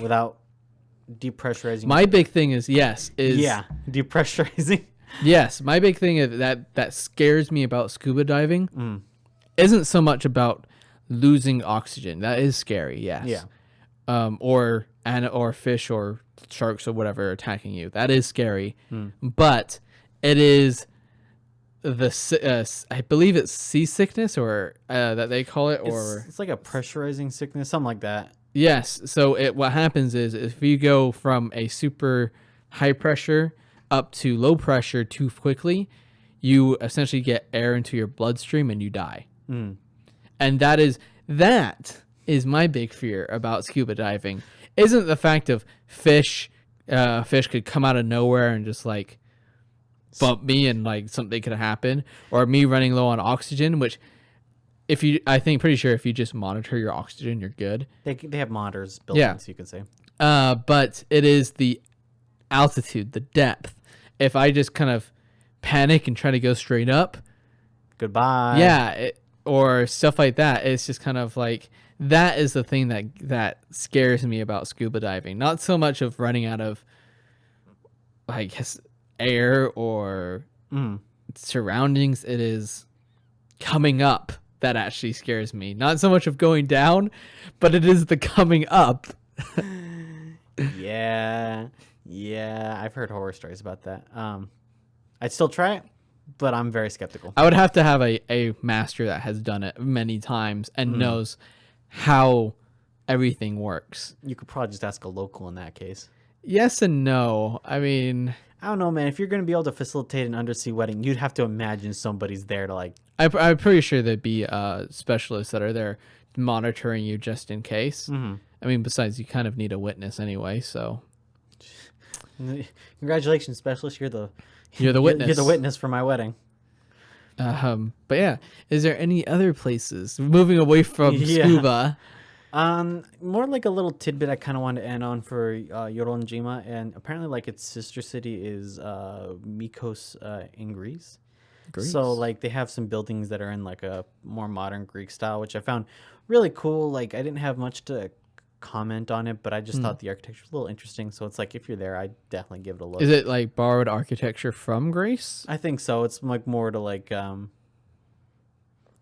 without depressurizing. My big thing is depressurizing. Yes, my big thing is that scares me about scuba diving isn't so much about losing oxygen. That is scary, yes. Yeah. Or fish or sharks or whatever attacking you. That is scary. But it is I believe it's seasickness or that they call it, or it's like a pressurizing sickness, something like that. Yes. So what happens is if you go from a super high pressure up to low pressure too quickly, you essentially get air into your bloodstream and you die. And that is my big fear about scuba diving. Isn't the fact of fish could come out of nowhere and just like bump me and like something could happen, or me running low on oxygen, which pretty sure if you just monitor your oxygen, you're good. They have monitors built in, so you could say. But it is the altitude, the depth. If I just kind of panic and try to go straight up, goodbye. Yeah, or stuff like that. It's just kind of like that is the thing that scares me about scuba diving. Not so much of running out of, I guess, air or surroundings. It is coming up that actually scares me. Not so much of going down, but it is the coming up. Yeah, I've heard horror stories about that. I'd still try it, but I'm very skeptical. I would have to have a master that has done it many times and knows how everything works. You could probably just ask a local in that case. Yes and no. I mean, I don't know, man. If you're going to be able to facilitate an undersea wedding, you'd have to imagine somebody's there to like... I'm pretty sure there'd be specialists that are there monitoring you just in case. I mean, besides, you kind of need a witness anyway, so... Congratulations, specialist. You're the witness. You're the witness for my wedding. But yeah, is there any other places moving away from scuba? More like a little tidbit I kind of wanted to end on for Yoronjima, and apparently like its sister city is Mykonos in Greece. So like they have some buildings that are in like a more modern Greek style, which I found really cool. Like I didn't have much to comment on it, but I just thought the architecture was a little interesting. So it's like if you're there, I'd definitely give it a look. Is it like borrowed architecture from Greece? I think so. It's like more to like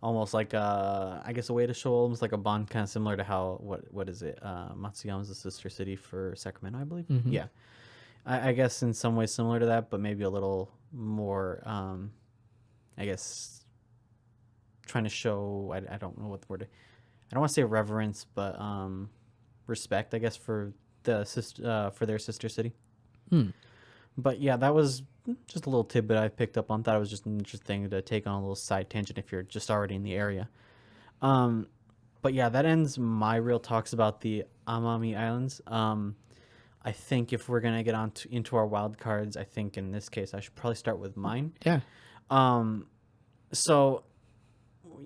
almost like I guess a way to show almost like a bond, kind of similar to how what is it? Matsuyama's the sister city for Sacramento, I believe. Yeah, I guess in some ways similar to that, but maybe a little more. I guess trying to show. I don't know what the word. I don't want to say reverence, but respect, I guess, for the for their sister city. But yeah, that was just a little tidbit I picked up on. Thought it was just an interesting thing to take on a little side tangent if you're just already in the area. But yeah, that ends my real talks about the Amami Islands. I think if we're gonna get into our wild cards, I think in this case I should probably start with mine. Yeah. So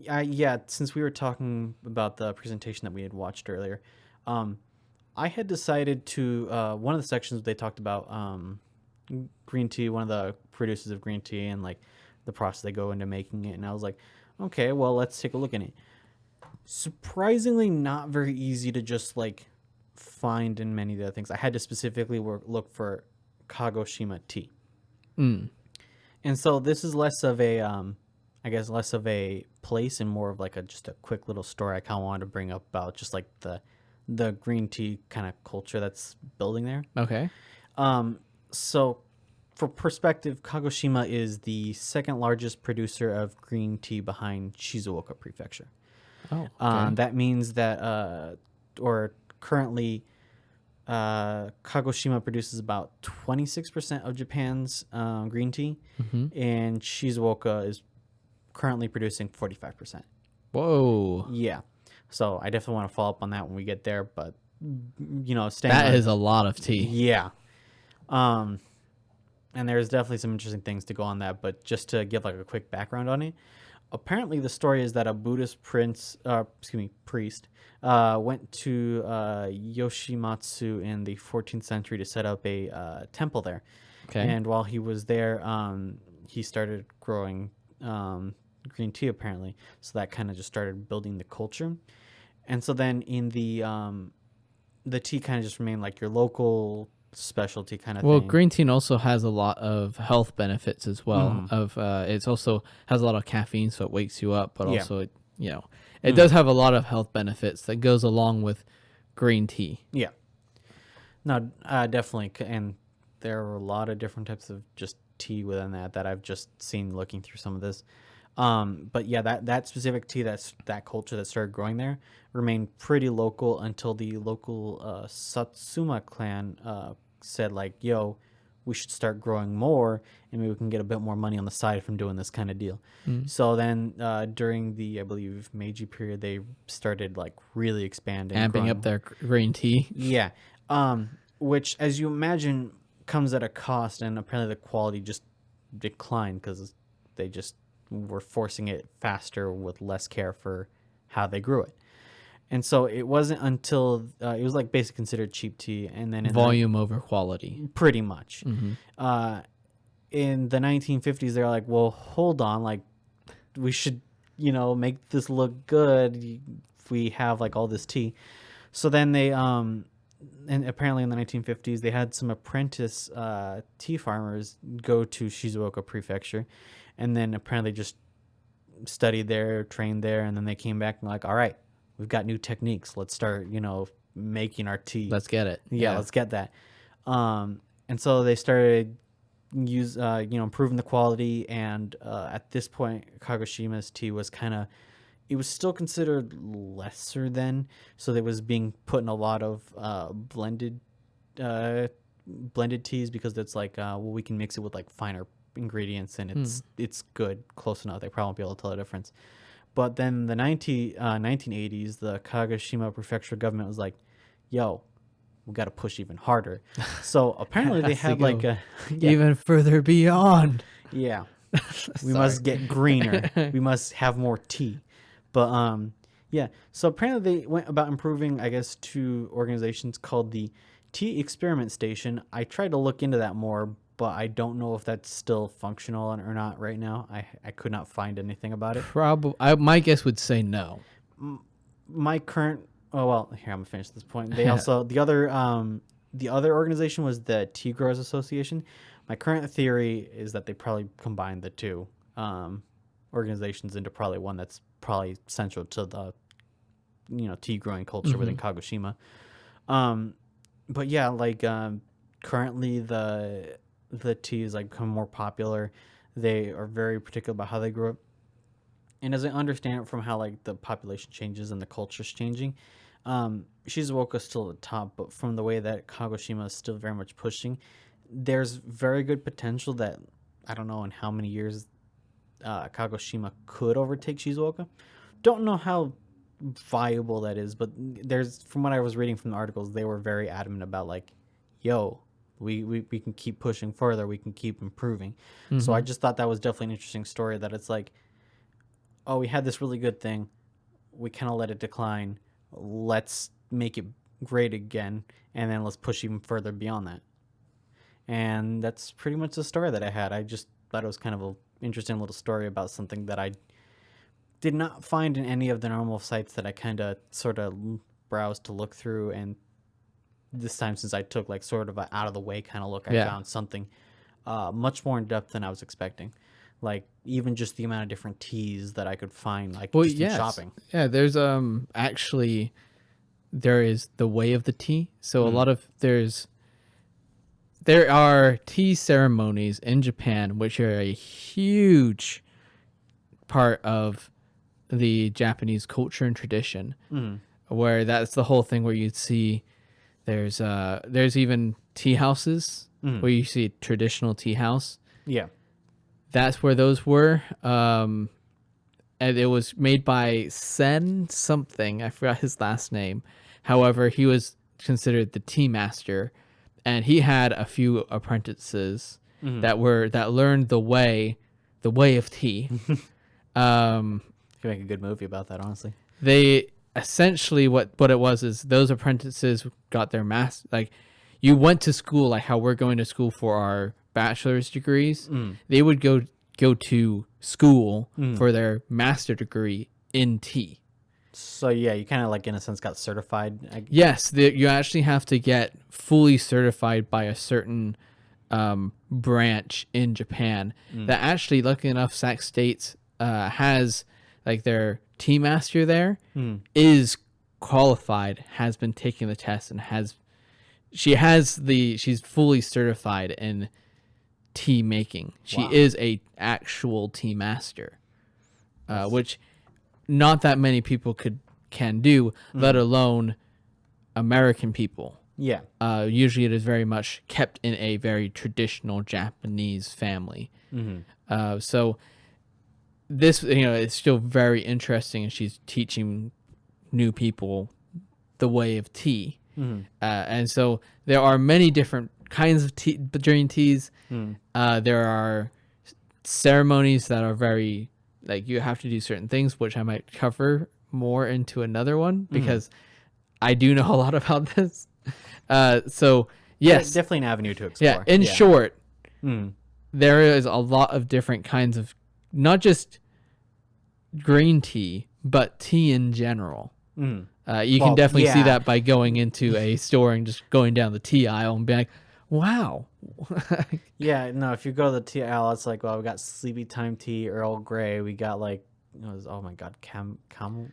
yeah, since we were talking about the presentation that we had watched earlier, I had decided to one of the sections they talked about green tea, one of the producers of green tea, and like the process they go into making it, and I was like, okay, well, let's take a look at it. Surprisingly not very easy to just like find in many of the other things. I had to specifically look for Kagoshima tea. And so this is less of a I guess less of a place and more of like just a quick little story I kind of wanted to bring up about just like the green tea kind of culture that's building there. Okay. So for perspective, Kagoshima is the second largest producer of green tea behind Shizuoka Prefecture. Oh, okay. That means that or currently Kagoshima produces about 26% of Japan's green tea, and Shizuoka is currently producing 45%. Whoa. Yeah. So I definitely want to follow up on that when we get there, but you know, that is a lot of tea. Yeah. And there's definitely some interesting things to go on that, but just to give like a quick background on it, apparently the story is that a Buddhist priest went to Yoshimatsu in the 14th century to set up a temple there. Okay. And while he was there, he started growing green tea apparently. So that kind of just started building the culture. And so then in the tea kind of just remained like your local specialty kind of thing. Well, green tea also has a lot of health benefits as well. It's also has a lot of caffeine, so it wakes you up, but also it does have a lot of health benefits that goes along with green tea. Yeah. No, definitely. And there are a lot of different types of just tea within that I've just seen looking through some of this. But yeah, that specific tea, that culture that started growing there remained pretty local until the local Satsuma clan said like, yo, we should start growing more, and maybe we can get a bit more money on the side from doing this kind of deal. So then during the, I believe, Meiji period, they started like really expanding, Amping growing. up their green tea. Yeah. Which, as you imagine, comes at a cost, and apparently the quality just declined because they just were forcing it faster with less care for how they grew it. And so it wasn't until it was like basically considered cheap tea, and then Volume over quality. pretty much. In the 1950s, they're like, well, hold on, like we should, make this look good if we have like all this tea. So then they and apparently in the 1950s, they had some apprentice tea farmers go to Shizuoka Prefecture, and then apparently just studied there, trained there, and then they came back and like, all right, we've got new techniques. Let's start, making our tea. Let's get it. Yeah, let's get that. And so they started improving the quality, and at this point, Kagoshima's tea was it was still considered lesser than, so it was being put in a lot of blended teas, because it's like, we can mix it with like finer ingredients, and it's good, close enough. They probably won't be able to tell the difference. But then the 1980s, the Kagoshima prefecture government was like, yo, we got to push even harder. So apparently they had like even further beyond. Yeah. We must get greener. We must have more tea. But yeah. So apparently they went about improving, I guess, two organizations called the Tea Experiment Station. I tried to look into that more, but I don't know if that's still functional or not right now. I could not find anything about it. Probably, my guess would say no. My current, here, I'm gonna finish this point. They also, the other organization was the Tea Growers Association. My current theory is that they probably combined the two organizations into probably one that's probably central to the tea growing culture within Kagoshima. But yeah, like currently the tea is like become more popular. They are very particular about how they grow it. And as I understand it from how like the population changes and the culture's changing, Shizuoka's still at the top, but from the way that Kagoshima is still very much pushing, there's very good potential that, I don't know in how many years Kagoshima could overtake Shizuoka. Don't know how viable that is, but from what I was reading from the articles, they were very adamant about like, yo, we can keep pushing further, we can keep improving. So I just thought that was definitely an interesting story, that it's like, oh, we had this really good thing, we kind of let it decline, let's make it great again, and then let's push even further beyond that. And that's pretty much the story that I had. I just thought it was kind of an interesting little story about something that I did not find in any of the normal sites that I kind of sort of browsed to look through, and this time, since I took like sort of an out of the way kind of look, I found something much more in depth than I was expecting. Like even just the amount of different teas that I could find, like just in shopping. Yeah, there's actually there is the way of the tea. So a lot of there are tea ceremonies in Japan, which are a huge part of the Japanese culture and tradition, where that's the whole thing where you'd see there's even tea houses where you see a traditional tea house. Yeah. That's where those were. And it was made by Sen something. I forgot his last name. However, he was considered the tea master, and he had a few apprentices that learned the way of tea. Could make a good movie about that, honestly. They essentially what it was is those apprentices got their like you went to school like how we're going to school for our bachelor's degrees. They would go to school for their master degree in tea. So yeah, you kind of like in a sense got certified. Yes, you actually have to get fully certified by a certain branch in Japan that actually, luckily enough, Sac States has like their tea master there is qualified, has been taking the test, and she's fully certified in tea making. She is a actual tea master, which not that many people can do, let alone American people. Yeah. Usually it is very much kept in a very traditional Japanese family. So this, it's still very interesting, and she's teaching new people the way of tea. And so there are many different kinds of tea during teas. There are ceremonies that are very, like, you have to do certain things, which I might cover more into another one because I do know a lot about this. So yes, Definitely an avenue to explore. in short, there is a lot of different kinds of, not just green tea, but tea in general. You can definitely see that by going into a store and just going down the tea aisle and being like, wow. Yeah, no, if you go to the tea aisle, it's like, well, we got sleepy time tea, Earl Grey. We got like, oh my God, Chamomile?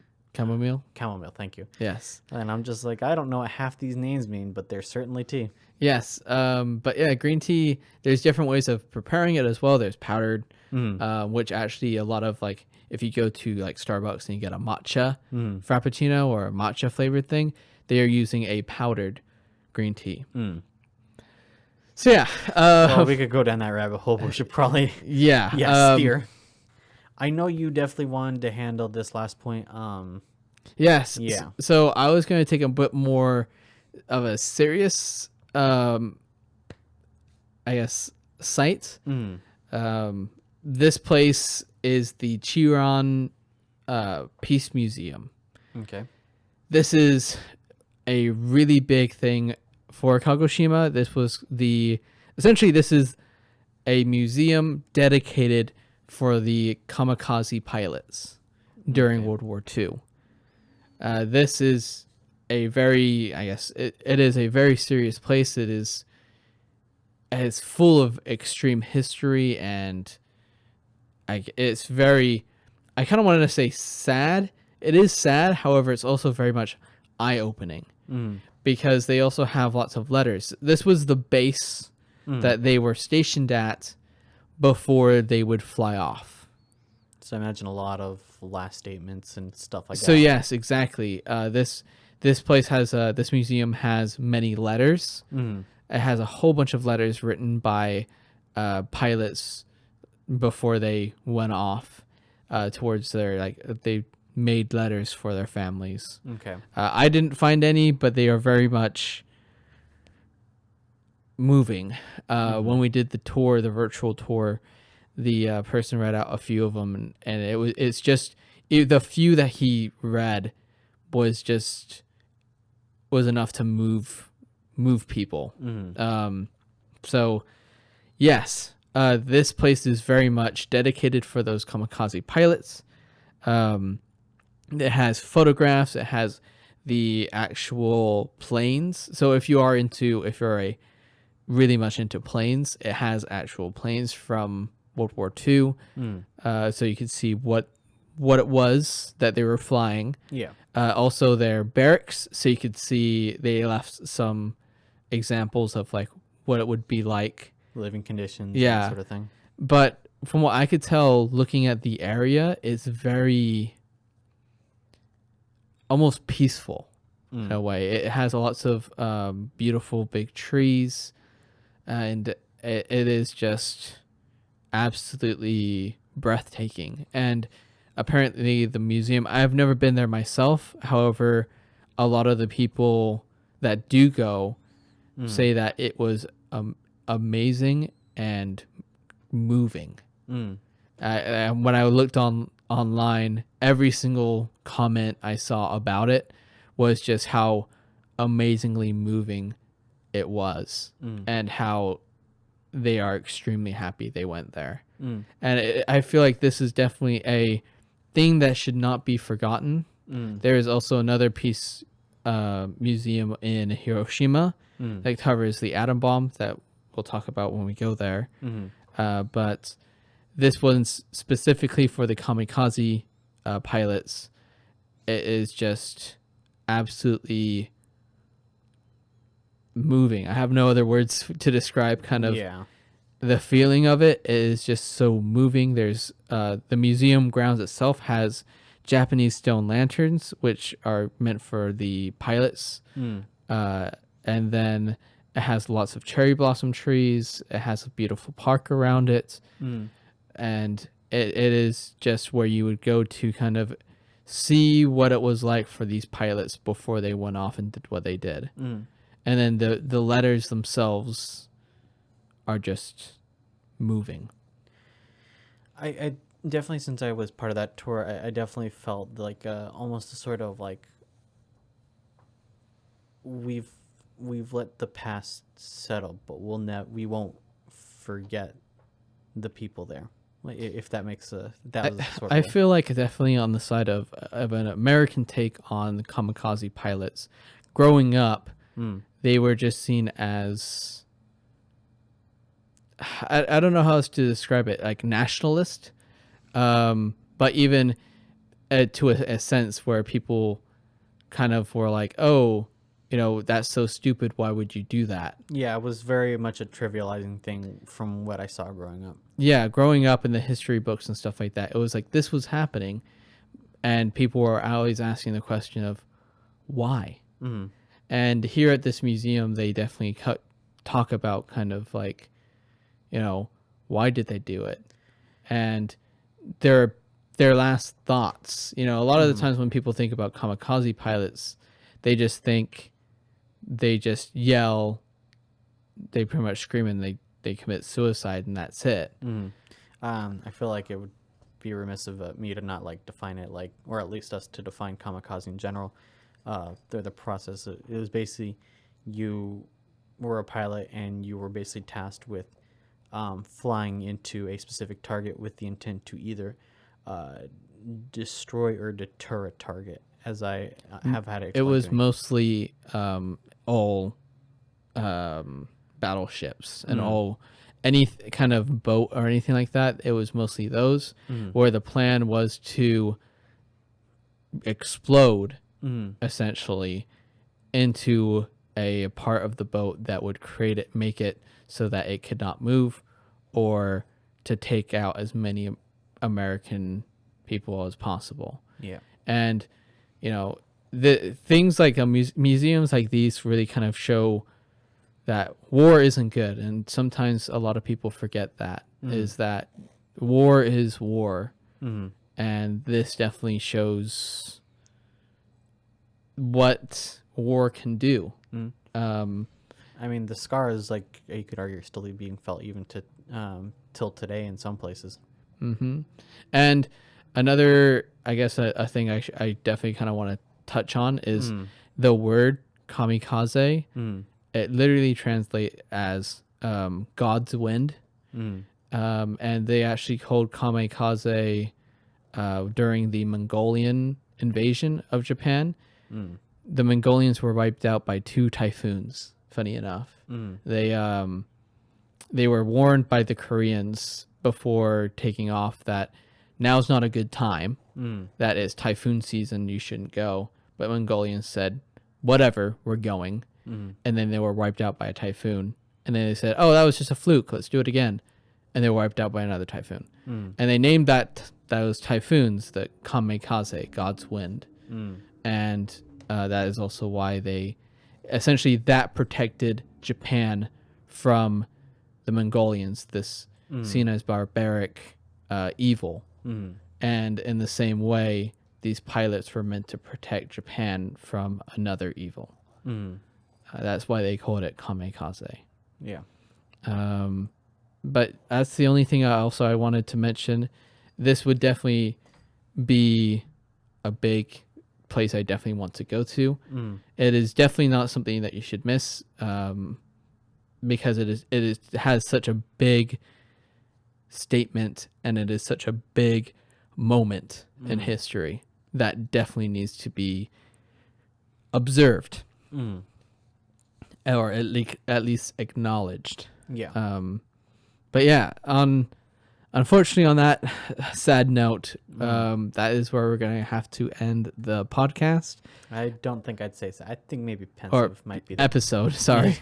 chamomile. Thank you. Yes. And I'm just like, I don't know what half these names mean, but they're certainly tea. Yes. But yeah, green tea, there's different ways of preparing it as well. There's powdered, which actually a lot of, like, if you go to like Starbucks and you get a matcha frappuccino or a matcha flavored thing, they are using a powdered green tea. So yeah, Well, we could go down that rabbit hole, but we should probably steer. I know you definitely wanted to handle this last point. Yes. Yeah. So I was going to take a bit more of a serious, I guess, site. This place is the Chiron Peace Museum. Okay. This is a really big thing for Kagoshima. Essentially this is a museum dedicated for the kamikaze pilots during World War II. This is a very, I guess, it is a very serious place. It's full of extreme history, and it's very, I kind of wanted to say sad. It is sad, however, it's also very much eye-opening because they also have lots of letters. This was the base that they were stationed at before they would fly off. So I imagine a lot of last statements and stuff like that. So yes, exactly. This place has this museum has many letters. It has a whole bunch of letters written by pilots before they went off towards they made letters for their families. Okay. I didn't find any, but they are very much moving. When we did the virtual tour, the person read out a few of them, and it's just the few that he read was enough to move people. So yes, this place is very much dedicated for those kamikaze pilots. It has photographs. It has the actual planes. So if you're really much into planes, it has actual planes from World War II. So you can see what it was that they were flying. Yeah. Also their barracks, so you could see they left some examples of like what it would be like. Living conditions, yeah, that sort of thing. But from what I could tell, looking at the area, it's very almost peaceful in a way. It has lots of beautiful big trees, and it is just absolutely breathtaking. And apparently the museum, I've never been there myself. However, a lot of the people that do go say that it was amazing and moving. When I looked online, every single comment I saw about it was just how amazingly moving it was, and how they are extremely happy they went there. And I feel like this is definitely a thing that should not be forgotten. There is also another museum in Hiroshima that covers the atom bomb that we'll talk about when we go there. But this one's specifically for the kamikaze pilots. It is just absolutely moving. I have no other words to describe kind of the feeling of it. It is just so moving. There's the museum grounds itself has Japanese stone lanterns, which are meant for the pilots. and then it has lots of cherry blossom trees. It has a beautiful park around it, and it is just where you would go to kind of see what it was like for these pilots before they went off and did what they did. And then the letters themselves are just moving. I definitely, since I was part of that tour, I definitely felt like almost a sort of like we've let the past settle, but we won't forget the people there. Like, if that makes that was sort of I feel like definitely on the side of an American take on kamikaze pilots. Growing up, they were just seen as I don't know how else to describe it, like nationalist, but even to a sense where people kind of were like, oh, that's so stupid. Why would you do that? Yeah, it was very much a trivializing thing from what I saw growing up. Yeah, growing up in the history books and stuff like that, it was like this was happening, and people were always asking the question of why. And here at this museum, they definitely talk about kind of like, why did they do it, and their last thoughts. A lot of the times when people think about kamikaze pilots, they just think they just yell, they pretty much scream, and they commit suicide, and that's it. I feel like it would be remiss of me to not like define it, like, or at least us to define kamikaze in general. The process, it was basically you were a pilot and you were basically tasked with flying into a specific target with the intent to either destroy or deter a target. As I have had it was mostly all battleships and all any kind of boat or anything like that. It was mostly those where the plan was to explode essentially into a part of the boat that would make it so that it could not move, or to take out as many American people as possible. Yeah. And the things like museums like these really kind of show that war isn't good, and sometimes a lot of people forget that is that war is war, and this definitely shows what war can do. I mean, the scars, like you could argue, are still being felt even to till today in some places. And another, I guess, a thing I definitely kind of want to touch on is the word kamikaze. It literally translates as God's wind. And they actually called kamikaze during the Mongolian invasion of Japan. The Mongolians were wiped out by 2 typhoons, funny enough. They were warned by the Koreans before taking off that now's not a good time. That is typhoon season, you shouldn't go. But Mongolians said, whatever, we're going. And then they were wiped out by a typhoon. And then they said, oh, that was just a fluke, let's do it again. And they were wiped out by another typhoon. And they named those typhoons the kamikaze, God's wind. And that is also why they essentially that protected Japan from the Mongolians, this seen as barbaric evil. And in the same way, these pilots were meant to protect Japan from another evil. That's why they called it kamikaze. Yeah. But that's the only thing I wanted to mention. This would definitely be a big place I definitely want to go to. It is definitely not something that you should miss, because it has such a big statement, and it is such a big moment in history that definitely needs to be observed, or at least acknowledged. Yeah. But yeah, unfortunately, on that sad note, that is where we're going to have to end the podcast. I don't think I'd say so. I think maybe pensive might be the episode. Sorry.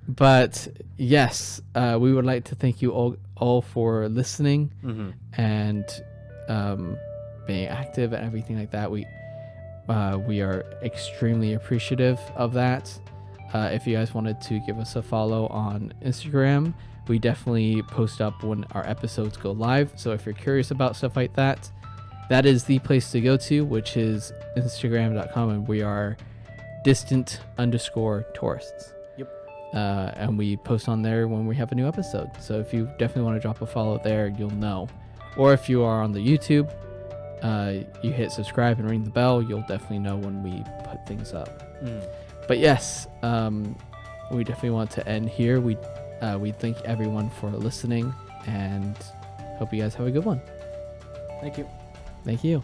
But yes, we would like to thank you all for listening and being active and everything like that. We are extremely appreciative of that. If you guys wanted to give us a follow on Instagram, we definitely post up when our episodes go live. So if you're curious about stuff like that, that is the place to go to, which is Instagram.com, and we are distant_tourists. Yep. And we post on there when we have a new episode. So if you definitely want to drop a follow there, you'll know. Or if you are on the YouTube, you hit subscribe and ring the bell, you'll definitely know when we put things up. But yes, we definitely want to end here. We thank everyone for listening, and hope you guys have a good one. Thank you. Thank you.